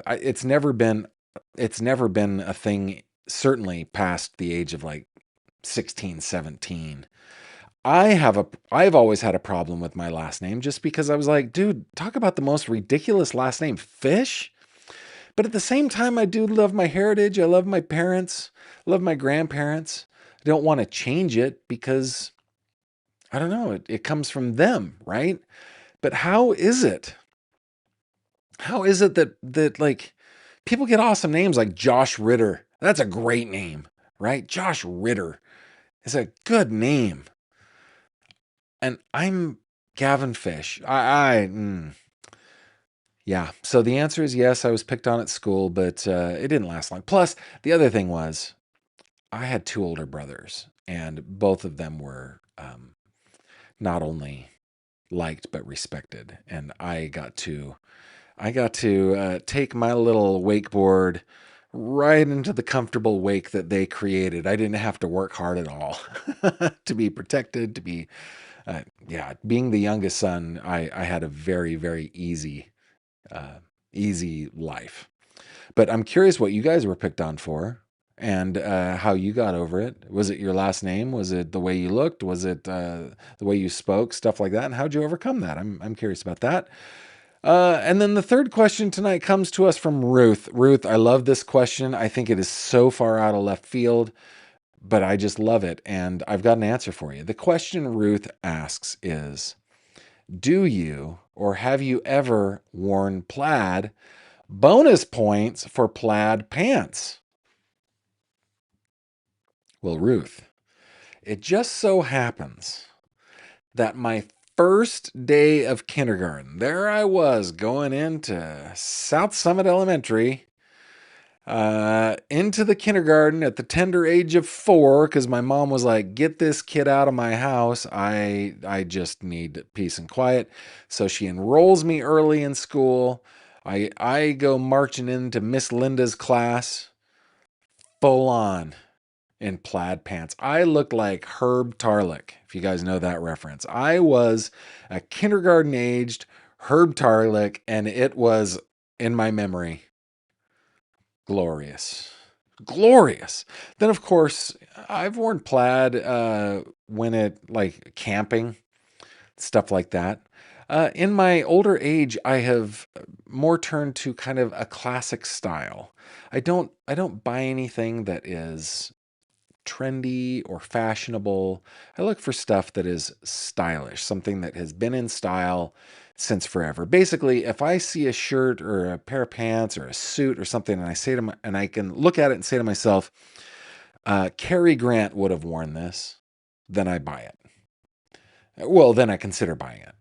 it's never been a thing. Certainly past the age of like 16, 17. I've always had a problem with my last name just because I was like, dude, talk about the most ridiculous last name, Fish. But at the same time, I do love my heritage. I love my parents, love my grandparents. I don't want to change it because I don't know, it comes from them, right? But how is it? How is it that like people get awesome names like Josh Ritter? That's a great name, right? Josh Ritter is a good name. And I'm Gavin Fish. Yeah. So the answer is yes, I was picked on at school, but it didn't last long. Plus, the other thing was I had 2 older brothers, and both of them were not only liked but respected. And I got to take my little wakeboard right into the comfortable wake that they created. I didn't have to work hard at all to be protected, to be, yeah, being the youngest son, I had a very, very easy life. But I'm curious what you guys were picked on for and how you got over it. Was it your last name? Was it the way you looked? Was it the way you spoke? Stuff like that. And how'd you overcome that? I'm curious about that. And then the third question tonight comes to us from Ruth. Ruth, I love this question. I think it is so far out of left field, but I just love it. And I've got an answer for you. The question Ruth asks is, do you or have you ever worn plaid? Bonus points for plaid pants. Well, Ruth, it just so happens that my first day of kindergarten. There I was going into South Summit Elementary, into the kindergarten at the tender age of 4, because my mom was like, "Get this kid out of my house. I just need peace and quiet." So she enrolls me early in school. I go marching into Miss Linda's class, full on in plaid pants. I looked like Herb Tarlick, if you guys know that reference. I was a kindergarten aged Herb Tarlick, and it was, in my memory, glorious. Glorious. Then, of course, I've worn plaid when like camping, stuff like that. In my older age, I have more turned to kind of a classic style. I don't buy anything that is trendy or fashionable. I look for stuff that is stylish, something that has been in style since forever. Basically, if I see a shirt or a pair of pants or a suit or something, and and I can look at it and say to myself, Cary Grant would have worn this, then I buy it. Well, then I consider buying it.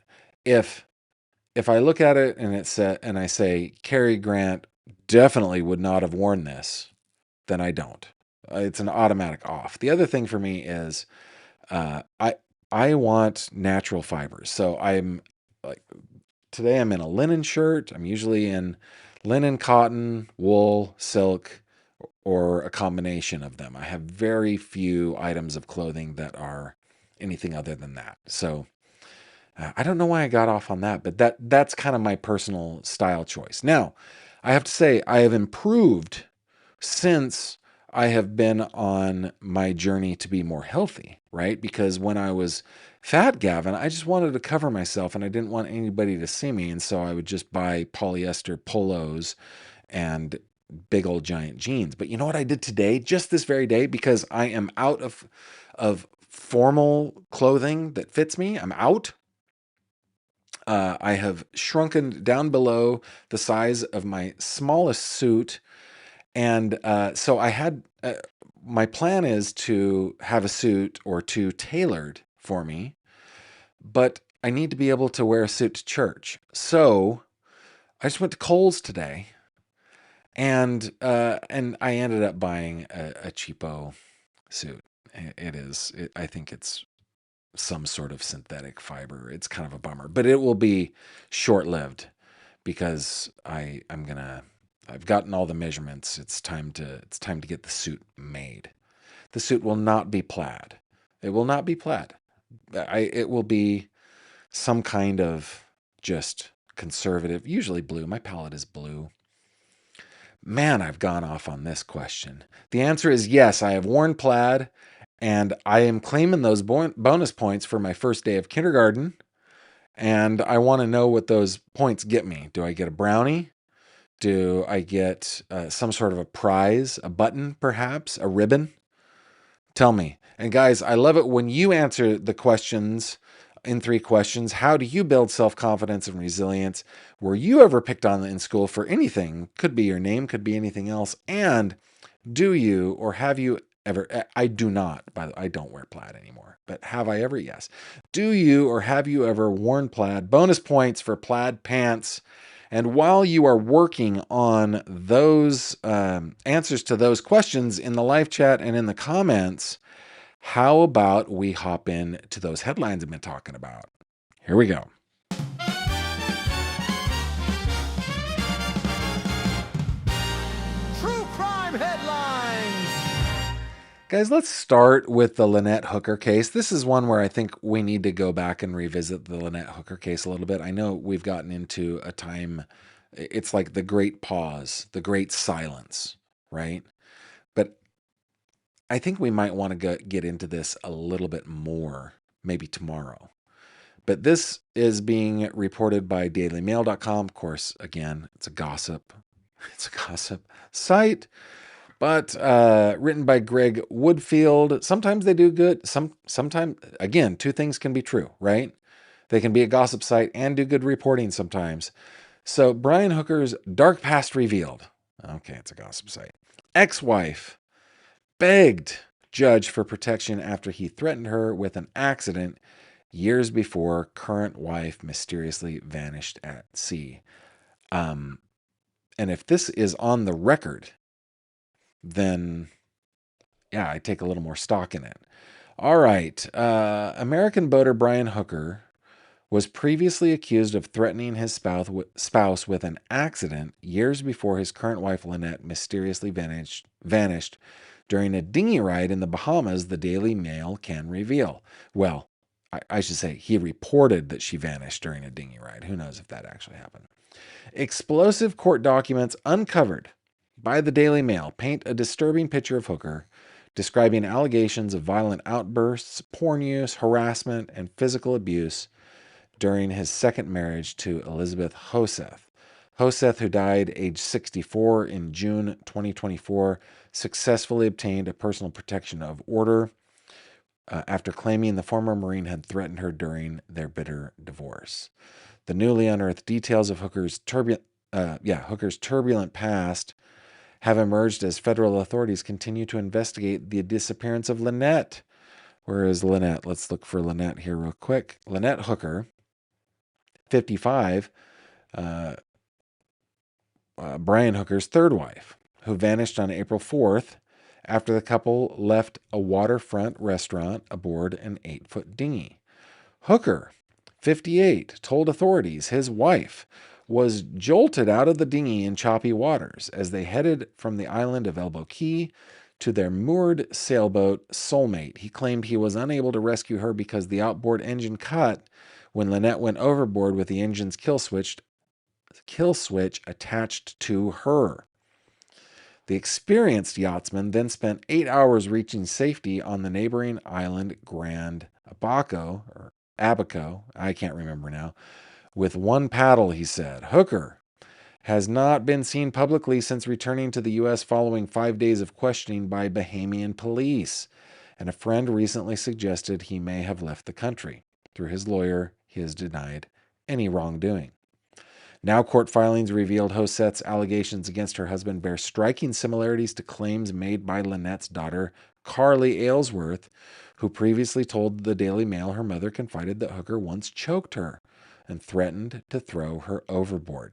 If I look at it and and I say Cary Grant definitely would not have worn this, then I don't. It's an automatic off. The other thing for me is uh, I I want natural fibers. So I'm like today I'm in a linen shirt. I'm usually in linen, cotton, wool, silk, or a combination of them. I have very few items of clothing that are anything other than that. So I don't know why I got off on that, but that's kind of my personal style choice. Now, I have to say I have improved since I have been on my journey to be more healthy, right? Because when I was fat, Gavin, I just wanted to cover myself and I didn't want anybody to see me. And so I would just buy polyester polos and big old giant jeans. But you know what I did today, just this very day, because I am out of formal clothing that fits me. I'm out. I have shrunken down below the size of my smallest suit. And so my plan is to have a suit or two tailored for me, but I need to be able to wear a suit to church. So I just went to Kohl's today, and I ended up buying a cheapo suit. I think it's some sort of synthetic fiber. It's kind of a bummer, but it will be short-lived because I've gotten all the measurements. It's time to get the suit made. The suit will not be plaid. It will not be plaid. It will be some kind of just conservative, usually blue. My palette is blue. Man, I've gone off on this question. The answer is yes, I have worn plaid, and I am claiming those bonus points for my first day of kindergarten. And I want to know what those points get me. Do I get a brownie? Do I get some sort of a prize, a button, perhaps, a ribbon? Tell me. And guys, I love it when you answer the questions in 3 questions. How do you build self-confidence and resilience? Were you ever picked on in school for anything? Could be your name, could be anything else. And do you or have you ever, I do not, by the way, I don't wear plaid anymore, but have I ever? Yes. Do you or have you ever worn plaid? Bonus points for plaid pants. And while you are working on those answers to those questions in the live chat and in the comments, how about we hop in to those headlines I've been talking about? Here we go. True crime headlines. Guys, let's start with the Lynette Hooker case. This is one where I think we need to go back and revisit the Lynette Hooker case a little bit. I know we've gotten into a time, it's like the great pause, the great silence, right? But I think we might want to get into this a little bit more, maybe tomorrow. But this is being reported by dailymail.com. Of course, again, it's a gossip. It's a gossip site, but written by Greg Woodfield. Sometimes they do good. Sometimes, again, 2 things can be true, right? They can be a gossip site and do good reporting sometimes. So Brian Hooker's dark past revealed. Okay, it's a gossip site. Ex-wife begged judge for protection after he threatened her with an accident years before current wife mysteriously vanished at sea. And if this is on the record, then yeah, I take a little more stock in it. All right. American boater Brian Hooker was previously accused of threatening his spouse with an accident years before his current wife Lynette mysteriously vanished during a dinghy ride in the Bahamas, the Daily Mail can reveal. Well, I should say he reported that she vanished during a dinghy ride. Who knows if that actually happened? Explosive court documents uncovered by the Daily Mail paint a disturbing picture of Hooker, describing allegations of violent outbursts, porn use, harassment, and physical abuse during his second marriage to Elizabeth Hoseth. Hoseth, who died age 64 in June 2024, successfully obtained a personal protection of order after claiming the former Marine had threatened her during their bitter divorce. The newly unearthed details of Hooker's turbulent past have emerged as federal authorities continue to investigate the disappearance of Lynette. Where is Lynette? Let's look for Lynette here real quick. Lynette Hooker, 55, Brian Hooker's third wife, who vanished on April 4th after the couple left a waterfront restaurant aboard an 8-foot dinghy. Hooker, 58, told authorities his wife was jolted out of the dinghy in choppy waters as they headed from the island of Elbow Key to their moored sailboat Soulmate. He claimed he was unable to rescue her because the outboard engine cut when Lynette went overboard with the engine's kill switch attached to her. The experienced yachtsman then spent 8 hours reaching safety on the neighboring island Grand Abaco, I can't remember now, with one paddle, he said. Hooker has not been seen publicly since returning to the U.S. following 5 days of questioning by Bahamian police, and a friend recently suggested he may have left the country. Through his lawyer, he has denied any wrongdoing. Now, court filings revealed Hoseth's allegations against her husband bear striking similarities to claims made by Lynette's daughter, Carly Aylesworth, who previously told the Daily Mail her mother confided that Hooker once choked her and threatened to throw her overboard.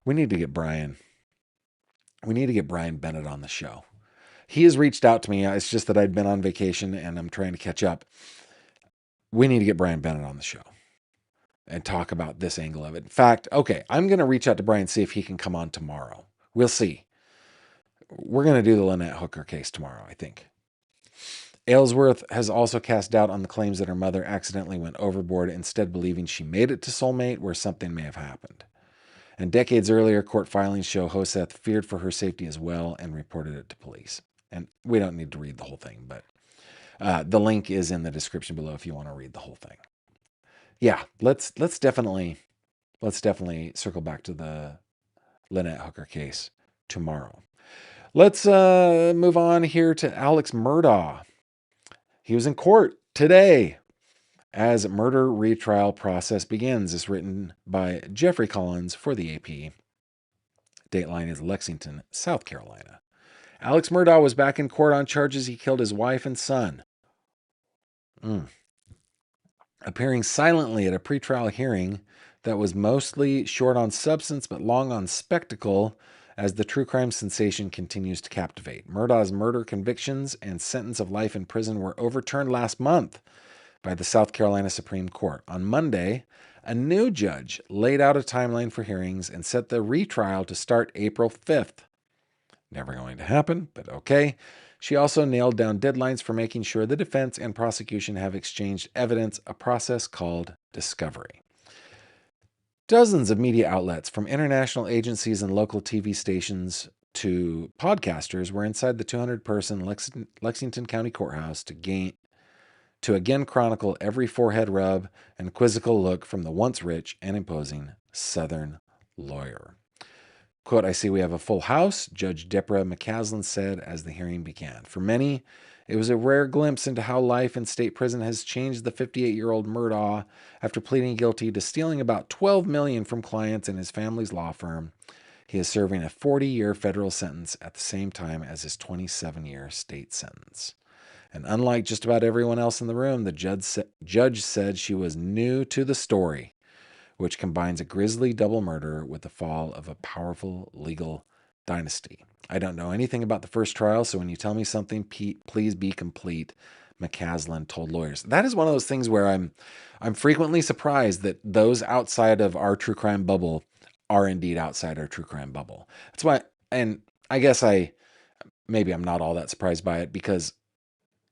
We need to get Brian Bennett on the show. He has reached out to me. It's just that I'd been on vacation and I'm trying to catch up. We need to get Brian Bennett on the show and talk about this angle of it. In fact, okay, I'm going to reach out to Brian and see if he can come on tomorrow. We'll see. We're going to do the Lynette Hooker case tomorrow, I think. Aylesworth has also cast doubt on the claims that her mother accidentally went overboard, instead believing she made it to Soulmate where something may have happened. And decades earlier, court filings show Hoseth feared for her safety as well and reported it to police. And we don't need to read the whole thing, but the link is in the description below if you want to read the whole thing. Yeah, let's definitely circle back to the Lynette Hooker case tomorrow. Let's move on here to Alex Murdaugh. He was in court today as murder retrial process begins. Is written by Jeffrey Collins for the AP. Dateline is Lexington, South Carolina. Alex Murdaugh was back in court on charges he killed his wife and son. Appearing silently at a pretrial hearing that was mostly short on substance but long on spectacle as the true crime sensation continues to captivate. Murdaugh's murder convictions and sentence of life in prison were overturned last month by the South Carolina Supreme Court. On Monday, a new judge laid out a timeline for hearings and set the retrial to start April 5th. Never going to happen, but okay. She also nailed down deadlines for making sure the defense and prosecution have exchanged evidence, a process called discovery. Dozens of media outlets, from international agencies and local TV stations to podcasters, were inside the 200-person Lexington County Courthouse to again chronicle every forehead rub and quizzical look from the once rich and imposing Southern lawyer. Quote, "I see we have a full house," Judge Deborah McCaslin said as the hearing began. For many, it was a rare glimpse into how life in state prison has changed the 58-year-old Murdaugh after pleading guilty to stealing about $12 million from clients in his family's law firm. He is serving a 40-year federal sentence at the same time as his 27-year state sentence. And unlike just about everyone else in the room, the judge said she was new to the story, which combines a grisly double murder with the fall of a powerful legal dynasty. I don't know anything about the first trial, so when you tell me something, please be complete, McCaslin told lawyers. That is one of those things where I'm frequently surprised that those outside of our true crime bubble are indeed outside our true crime bubble. That's why, and I guess maybe I'm not all that surprised by it, because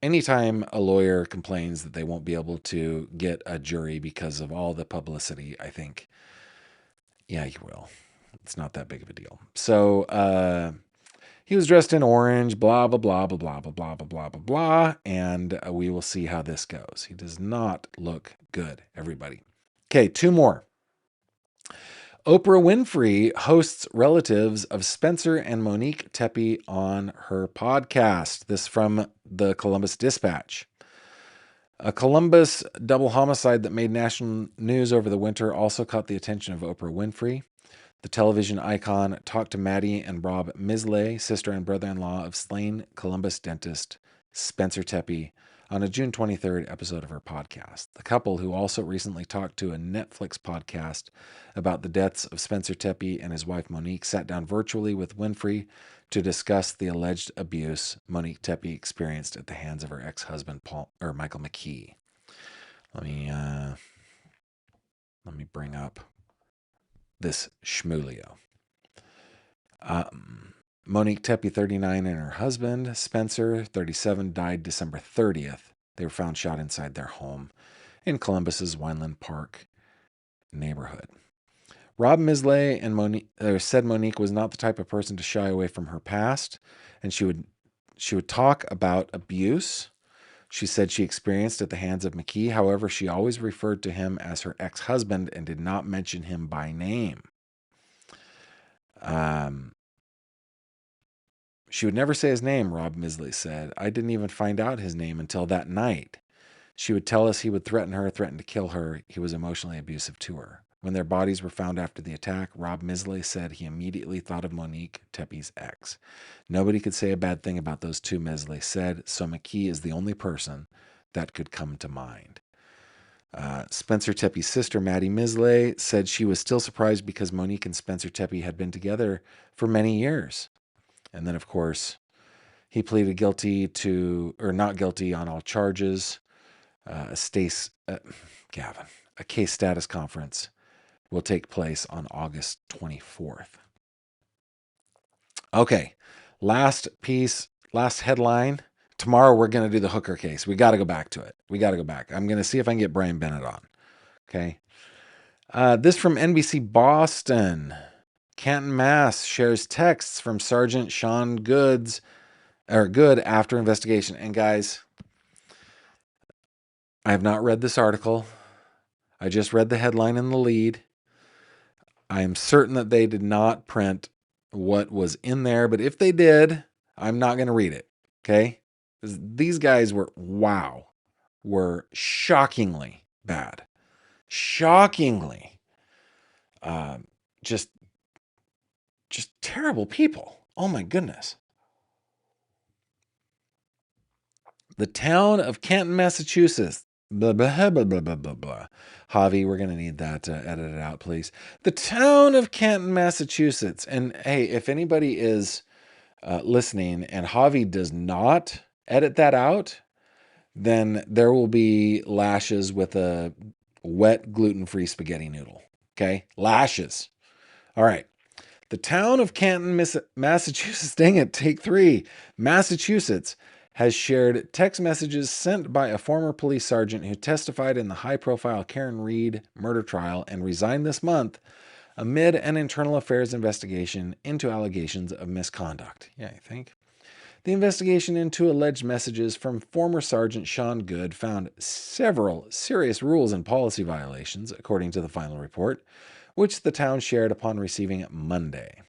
anytime a lawyer complains that they won't be able to get a jury because of all the publicity, I think, yeah, you will. It's not that big of a deal. So he was dressed in orange, blah, blah, blah, blah, blah, blah, blah, blah, blah, blah, blah, and we will see how this goes. He does not look good, everybody. Okay, two more. Oprah Winfrey hosts relatives of Spencer and Monique Tepe on her podcast. This from the Columbus Dispatch. A Columbus double homicide that made national news over the winter also caught the attention of Oprah Winfrey. The television icon talked to Maddie and Rob Misley, sister and brother-in-law of slain Columbus dentist Spencer Tepe, on a June 23rd episode of her podcast. The couple, who also recently talked to a Netflix podcast about the deaths of Spencer Tepe and his wife Monique, sat down virtually with Winfrey to discuss the alleged abuse Monique Tepe experienced at the hands of her ex-husband Michael McKee. Let me bring up this schmulio. Monique Tepe, 39, and her husband, Spencer, 37, died December 30th. They were found shot inside their home in Columbus's Wineland Park neighborhood. Rob Misley said Monique was not the type of person to shy away from her past, and she would talk about abuse she said she experienced at the hands of McKee. However, she always referred to him as her ex-husband and did not mention him by name. She would never say his name, Rob Misley said. I didn't even find out his name until that night. She would tell us he would threaten to kill her. He was emotionally abusive to her. When their bodies were found after the attack, Rob Misley said he immediately thought of Monique Tepe's ex. Nobody could say a bad thing about those two, Misley said, so McKee is the only person that could come to mind. Spencer Tepe's sister, Maddie Misley, said she was still surprised because Monique and Spencer Tepe had been together for many years. And then, of course, he pleaded not guilty on all charges. Gavin, a case status conference will take place on August 24th. Okay, last headline. Tomorrow we're going to do the Hooker case. We got to go back to it. I'm going to see if I can get Brian Bennett on. Okay. This from NBC Boston. Canton, Mass. shares texts from Sergeant Sean Good after investigation. And guys, I have not read this article. I just read the headline and the lead. I am certain that they did not print what was in there, but if they did, I'm not going to read it. Okay? These guys were shockingly bad. Shockingly. Just terrible people. Oh my goodness. The town of Canton, Massachusetts. Blah, blah, blah, blah, blah, blah, blah. Javi, we're going to need that edited out, please. The town of Canton, Massachusetts. And hey, if anybody is listening and Javi does not edit that out, then there will be lashes with a wet gluten-free spaghetti noodle. Okay? Lashes. All right. The town of Canton, Massachusetts, dang it, take three, Massachusetts, has shared text messages sent by a former police sergeant who testified in the high-profile Karen Reed murder trial and resigned this month amid an internal affairs investigation into allegations of misconduct. Yeah, I think. The investigation into alleged messages from former Sergeant Sean Good found several serious rules and policy violations, according to the final report, which the town shared upon receiving it Monday.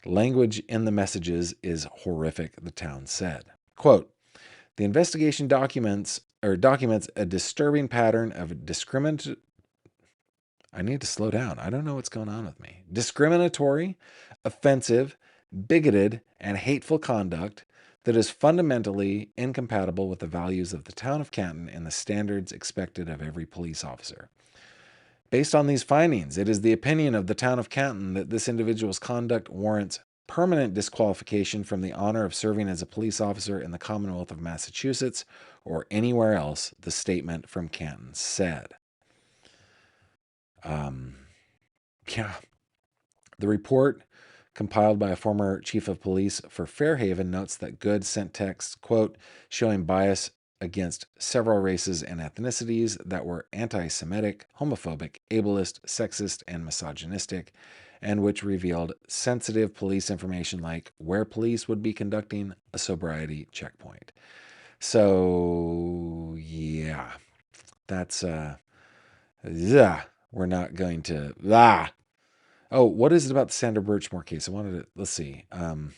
Language in the messages is horrific, the town said. Quote, the investigation documents a disturbing pattern of discriminatory, I need to slow down. I don't know what's going on with me. Discriminatory, offensive, bigoted, and hateful conduct that is fundamentally incompatible with the values of the town of Canton and the standards expected of every police officer. Based on these findings, it is the opinion of the town of Canton that this individual's conduct warrants permanent disqualification from the honor of serving as a police officer in the Commonwealth of Massachusetts or anywhere else, the statement from Canton said. Yeah. The report, compiled by a former chief of police for Fairhaven, notes that Good sent texts, quote, showing bias against several races and ethnicities that were anti-Semitic, homophobic, ableist, sexist, and misogynistic, and which revealed sensitive police information like where police would be conducting a sobriety checkpoint. So, yeah, that's, we're not going to, Oh, what is it about the Sandra Birchmore case? I wanted to, let's see. An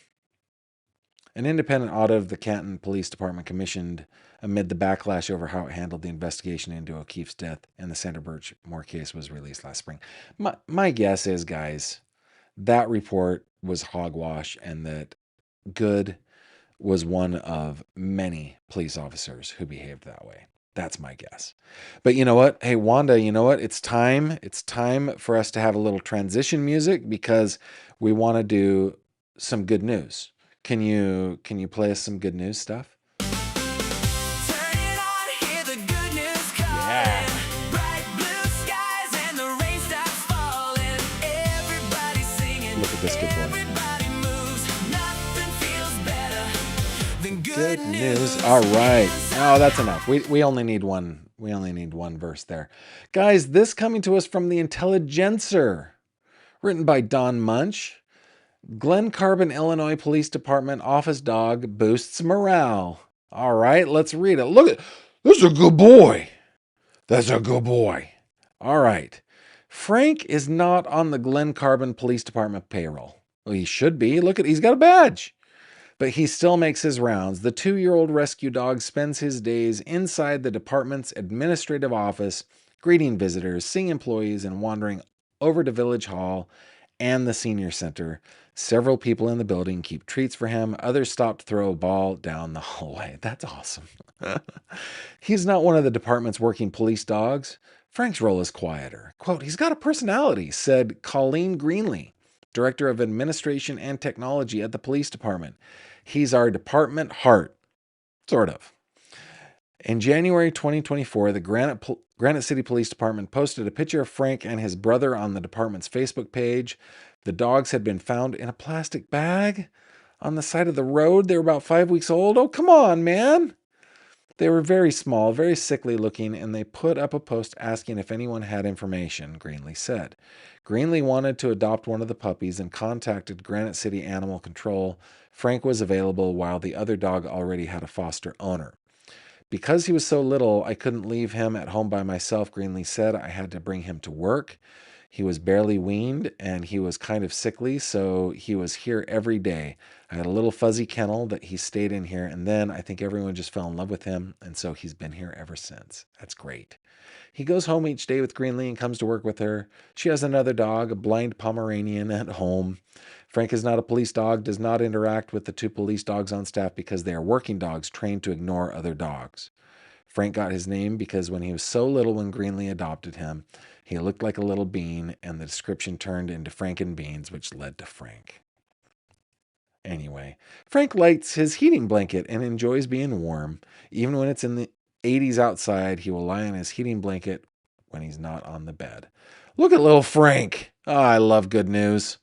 independent audit of the Canton Police Department commissioned amid the backlash over how it handled the investigation into O'Keefe's death and the Sandra Birchmore case was released last spring. My guess is, guys, that report was hogwash and that Good was one of many police officers who behaved that way. That's my guess. But you know what? Hey, Wanda, you know what? It's time. It's time for us to have a little transition music because we want to do some good news. Can you play us some good news stuff? Turn it on, hear the good news calling. Yeah. Bright blue skies and the rain stops falling. Everybody's singing. Look at this good boy. Everybody moves. Nothing feels better than good news. All right. Oh, that's enough. We only need one. We only need one verse there. Guys, this coming to us from the Intelligencer, written by Don Munch. Glen Carbon, Illinois Police Department office dog boosts morale. All right, let's read it. Look at this is a good boy. That's a good boy. All right. Frank is not on the Glen Carbon Police Department payroll. Well, he should be. Look at, he's got a badge. But he still makes his rounds. The 2-year-old rescue dog spends his days inside the department's administrative office, greeting visitors, seeing employees, and wandering over to Village Hall and the senior center. Several people in the building keep treats for him. Others stop to throw a ball down the hallway. That's awesome. He's not one of the department's working police dogs. Frank's role is quieter. Quote, he's got a personality, said Colleen Greenlee, Director of Administration and Technology at the police department. He's our department heart, sort of. In January 2024, the Granite City Police Department posted a picture of Frank and his brother on the department's Facebook page. The dogs had been found in a plastic bag on the side of the road. They were about 5 weeks old. Oh, come on, man. They were very small, very sickly looking, and they put up a post asking if anyone had information, Greenlee said. Greenlee wanted to adopt one of the puppies and contacted Granite City Animal Control. Frank was available while the other dog already had a foster owner. Because he was so little, I couldn't leave him at home by myself, Greenlee said. I had to bring him to work. He was barely weaned and he was kind of sickly, so he was here every day. I had a little fuzzy kennel that he stayed in here, and then I think everyone just fell in love with him, and so he's been here ever since. That's great. He goes home each day with Greenlee and comes to work with her. She has another dog, a blind Pomeranian, at home. Frank is not a police dog, does not interact with the 2 police dogs on staff because they are working dogs trained to ignore other dogs. Frank got his name because when he was so little when Greenlee adopted him, he looked like a little bean, and the description turned into Franken beans, which led to Frank. Anyway, Frank lights his heating blanket and enjoys being warm. Even when it's in the 80s outside, he will lie on his heating blanket when he's not on the bed. Look at little Frank. Oh, I love good news.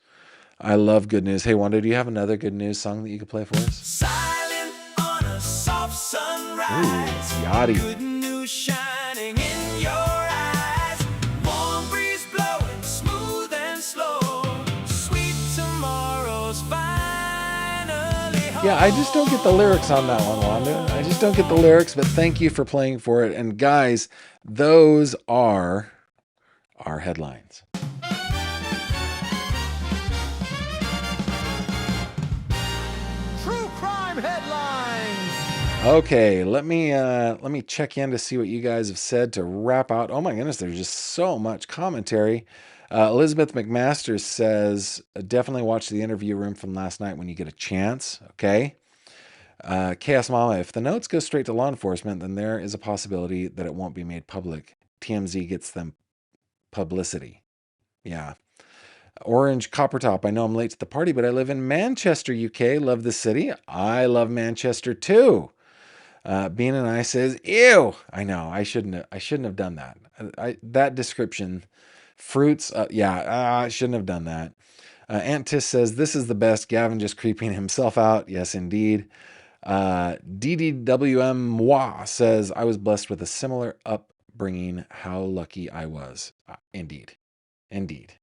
I love good news. Hey, Wanda, do you have another good news song that you could play for us? Silent on a soft sunrise. Ooh, yachty. Good news shining in your eyes. Warm breeze blowing smooth and slow. Sweet tomorrow's finally home. Yeah, I just don't get the lyrics on that one, Wanda. I just don't get the lyrics, but thank you for playing for it. And guys, those are our headlines. True crime headlines. Okay, let me check in to see what you guys have said to wrap out. Oh my goodness, there's just so much commentary. Elizabeth McMaster says, definitely watch the interview room from last night when you get a chance. Okay. Chaos Mama, if the notes go straight to law enforcement, then there is a possibility that it won't be made public. TMZ gets them publicity. Yeah. Orange Copper Top, I know I'm late to the party, but I live in Manchester, UK. Love the city. I love Manchester too. Bean and I says, "Ew." I know. I shouldn't have done that. That description, fruits. Yeah. I shouldn't have done that. Aunt Tiss says, "This is the best." Gavin just creeping himself out. Yes, indeed. DDWM Moi says, "I was blessed with a similar upbringing. How lucky I was." Indeed. Indeed.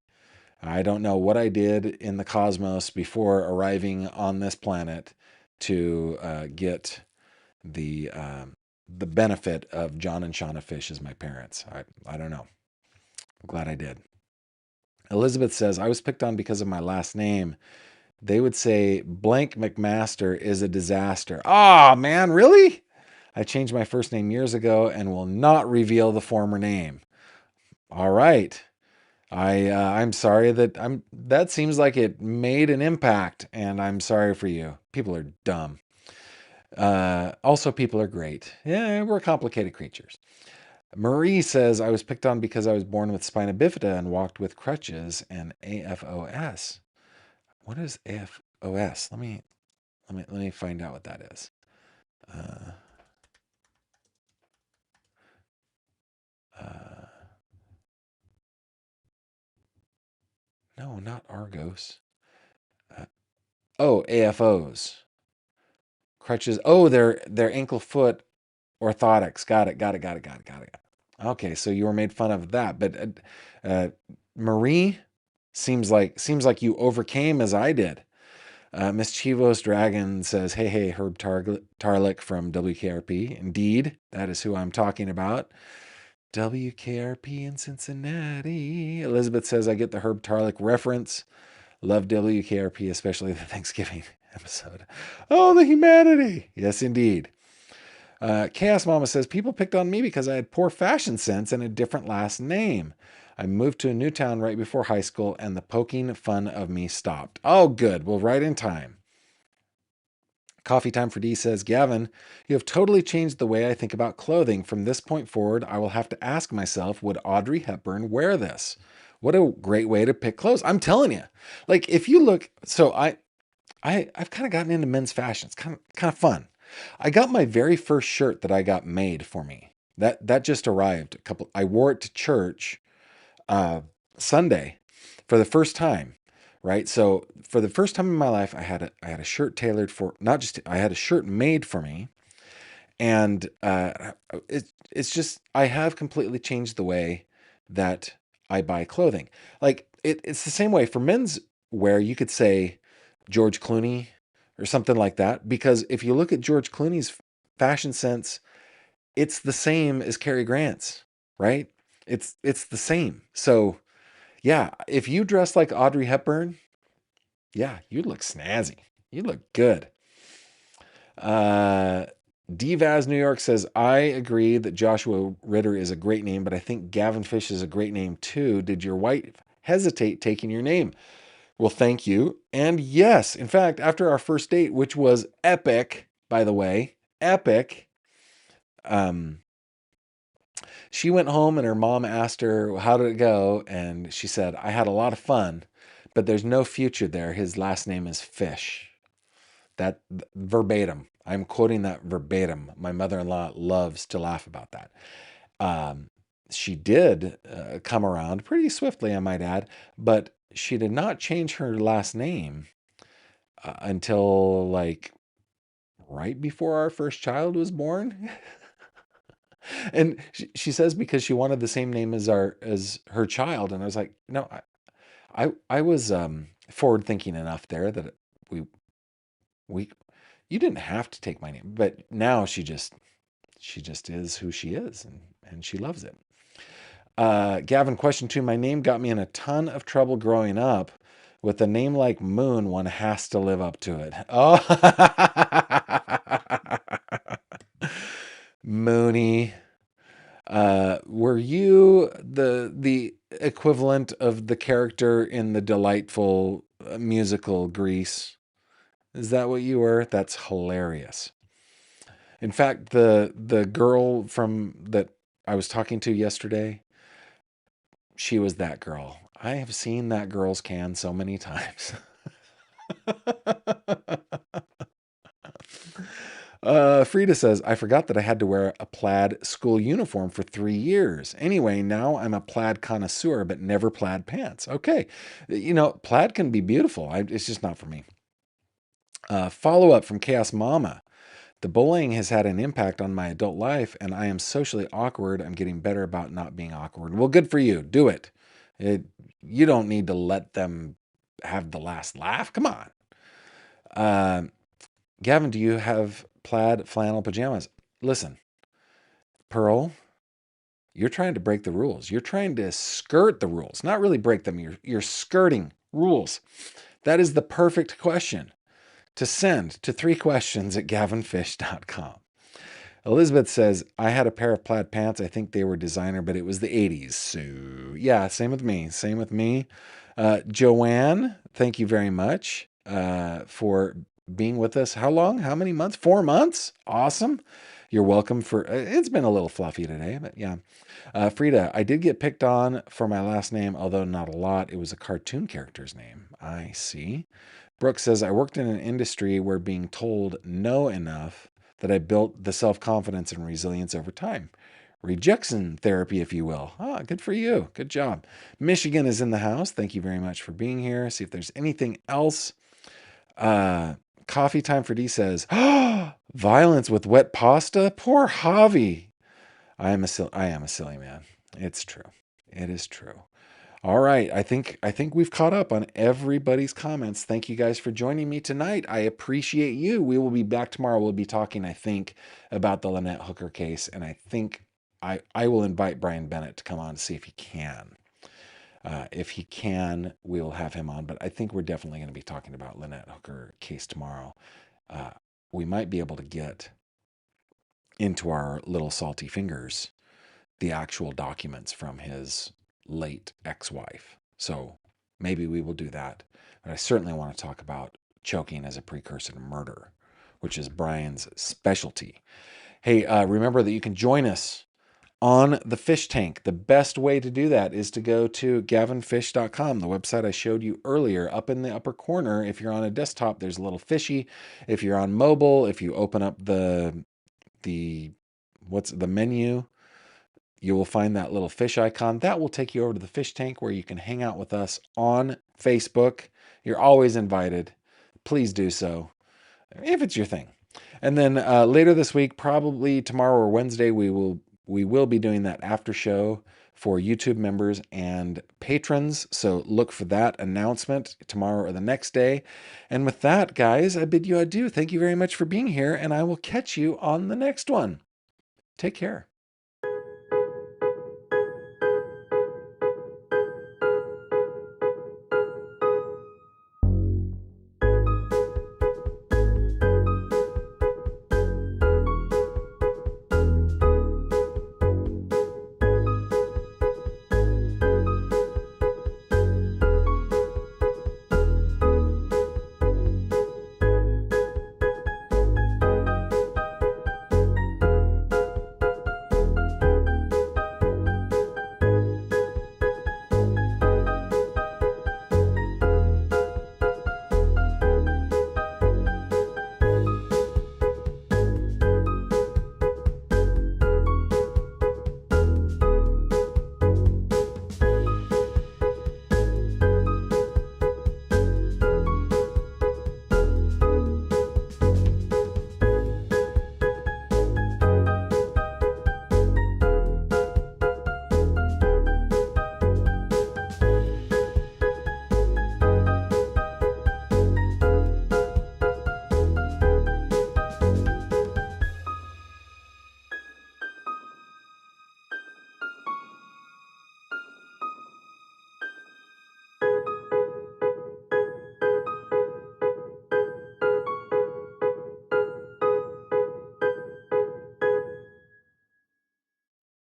I don't know what I did in the cosmos before arriving on this planet to get the benefit of John and Shauna Fish as my parents. I don't know. I'm glad I did. Elizabeth says, "I was picked on because of my last name. They would say blank McMaster is a disaster." Oh, man, really? I changed my first name years ago and will not reveal the former name. All right. I'm sorry that seems like it made an impact, and I'm sorry for you. People are dumb. Also, people are great. Yeah, we're complicated creatures. Marie says, "I was picked on because I was born with spina bifida and walked with crutches and AFOS." What is AFOS? Let me find out what that is. Uh, uh, no, not Argos. Uh, oh, AFOs. Crutches. Oh, they're ankle foot orthotics. Got it. Got it. Got it. Got it. Got it. Okay, so you were made fun of that, but Marie seems like you overcame as I did. Mischievo's Dragon says, "Hey, hey, Herb Tarlick from WKRP. Indeed, that is who I'm talking about. WKRP in Cincinnati." Elizabeth says, "I get the Herb Tarlick reference. Love WKRP, especially the Thanksgiving episode." Oh, the humanity. Yes, indeed. Chaos Mama says, "People picked on me because I had poor fashion sense and a different last name. I moved to a new town right before high school, and the poking fun of me stopped." Oh, good. Well, right in time. Coffee Time for D says, "Gavin, you have totally changed the way I think about clothing. From this point forward, I will have to ask myself, would Audrey Hepburn wear this?" What a great way to pick clothes. I'm telling you. Like if you look, so I've kind of gotten into men's fashion. It's kind of fun. I got my very first shirt that I got made for me. That just arrived a couple. I wore it to church uh, Sunday for the first time. Right. So for the first time in my life, I had a shirt tailored for not just I had a shirt made for me, and it's just I have completely changed the way that I buy clothing. Like it's the same way for men's wear. You could say George Clooney or something like that, because if you look at George Clooney's fashion sense, it's the same as Cary Grant's, right? It's the same. So yeah, if you dress like Audrey Hepburn, yeah, you look snazzy. You look good. Uh, Devaz New York says, "I agree that Joshua Ritter is a great name, but I think Gavin Fish is a great name too. Did your wife hesitate taking your name?" Well, thank you. And yes, in fact, after our first date, which was epic, by the way, epic, um, she went home and her mom asked her, "How did it go?" And she said, "I had a lot of fun, but there's no future there. His last name is Fish." That verbatim. I'm quoting that verbatim. My mother-in-law loves to laugh about that. Um, she did come around pretty swiftly, I might add, but she did not change her last name until like right before our first child was born. And she says because she wanted the same name as her child, and I was like, no, I was forward thinking enough there that we we you didn't have to take my name, but now she just is who she is, and she loves it. Gavin, question two. My name got me in a ton of trouble growing up. With a name like Moon, one has to live up to it. Oh, Mooney. Were you the equivalent of the character in the delightful musical Grease? Is that what you were? That's hilarious. In fact, the girl from that I was talking to yesterday, she was that girl. I have seen that girl's can so many times. Frida says, I forgot that I had to wear a plaid school uniform for 3 years. Anyway, now I'm a plaid connoisseur, but never plaid pants. Okay. Plaid can be beautiful. It's just not for me. Follow up from Chaos Mama. The bullying has had an impact on my adult life, and I am socially awkward. I'm getting better about not being awkward. Well, good for you. Do it. You don't need to let them have the last laugh. Come on. Uh, Gavin, do you have plaid flannel pajamas? Listen, Pearl, you're trying to break the rules. You're trying to skirt the rules, not really break them. You're skirting rules. That is the perfect question to send to 3questions at gavinfish.com. Elizabeth says, I had a pair of plaid pants. I think they were designer, but it was the 80s. So, yeah, same with me. Same with me. Joanne, thank you very much for being with us. How long? How many months? 4 months? Awesome. You're welcome for it's been a little fluffy today, but yeah. Frida, I did get picked on for my last name, although not a lot. It was a cartoon character's name. I see. Brooke says, I worked in an industry where being told no enough that I built the self-confidence and resilience over time. Rejection therapy, if you will. Ah, good for you. Good job. Michigan is in the house. Thank you very much for being here. See if there's anything else. Coffee Time for D says, violence with wet pasta? Poor Javi. I am a silly man. It's true. It is true. All right, I think we've caught up on everybody's comments. Thank you guys for joining me tonight. I appreciate you. We will be back tomorrow. We'll be talking, I think, about the Lynette Hooker case, and I think I will invite Brian Bennett to come on to see if he can. If he can, we will have him on. But I think we're definitely going to be talking about Lynette Hooker case tomorrow. We might be able to get into our little salty fingers the actual documents from his late ex-wife. So maybe we will do that. But I certainly want to talk about choking as a precursor to murder, which is Brian's specialty. Hey, remember that you can join us on the fish tank. The best way to do that is to go to gavinfish.com, the website I showed you earlier. Up in the upper corner, if you're on a desktop, there's a little fishy. If you're on mobile, if you open up the what's the menu, you will find that little fish icon. That will take you over to the fish tank where you can hang out with us on Facebook. You're always invited. Please do so if it's your thing. And then later this week, probably tomorrow or Wednesday, we will be doing that after show for YouTube members and patrons. So look for that announcement tomorrow or the next day. And with that, guys, I bid you adieu. Thank you very much for being here, and I will catch you on the next one. Take care.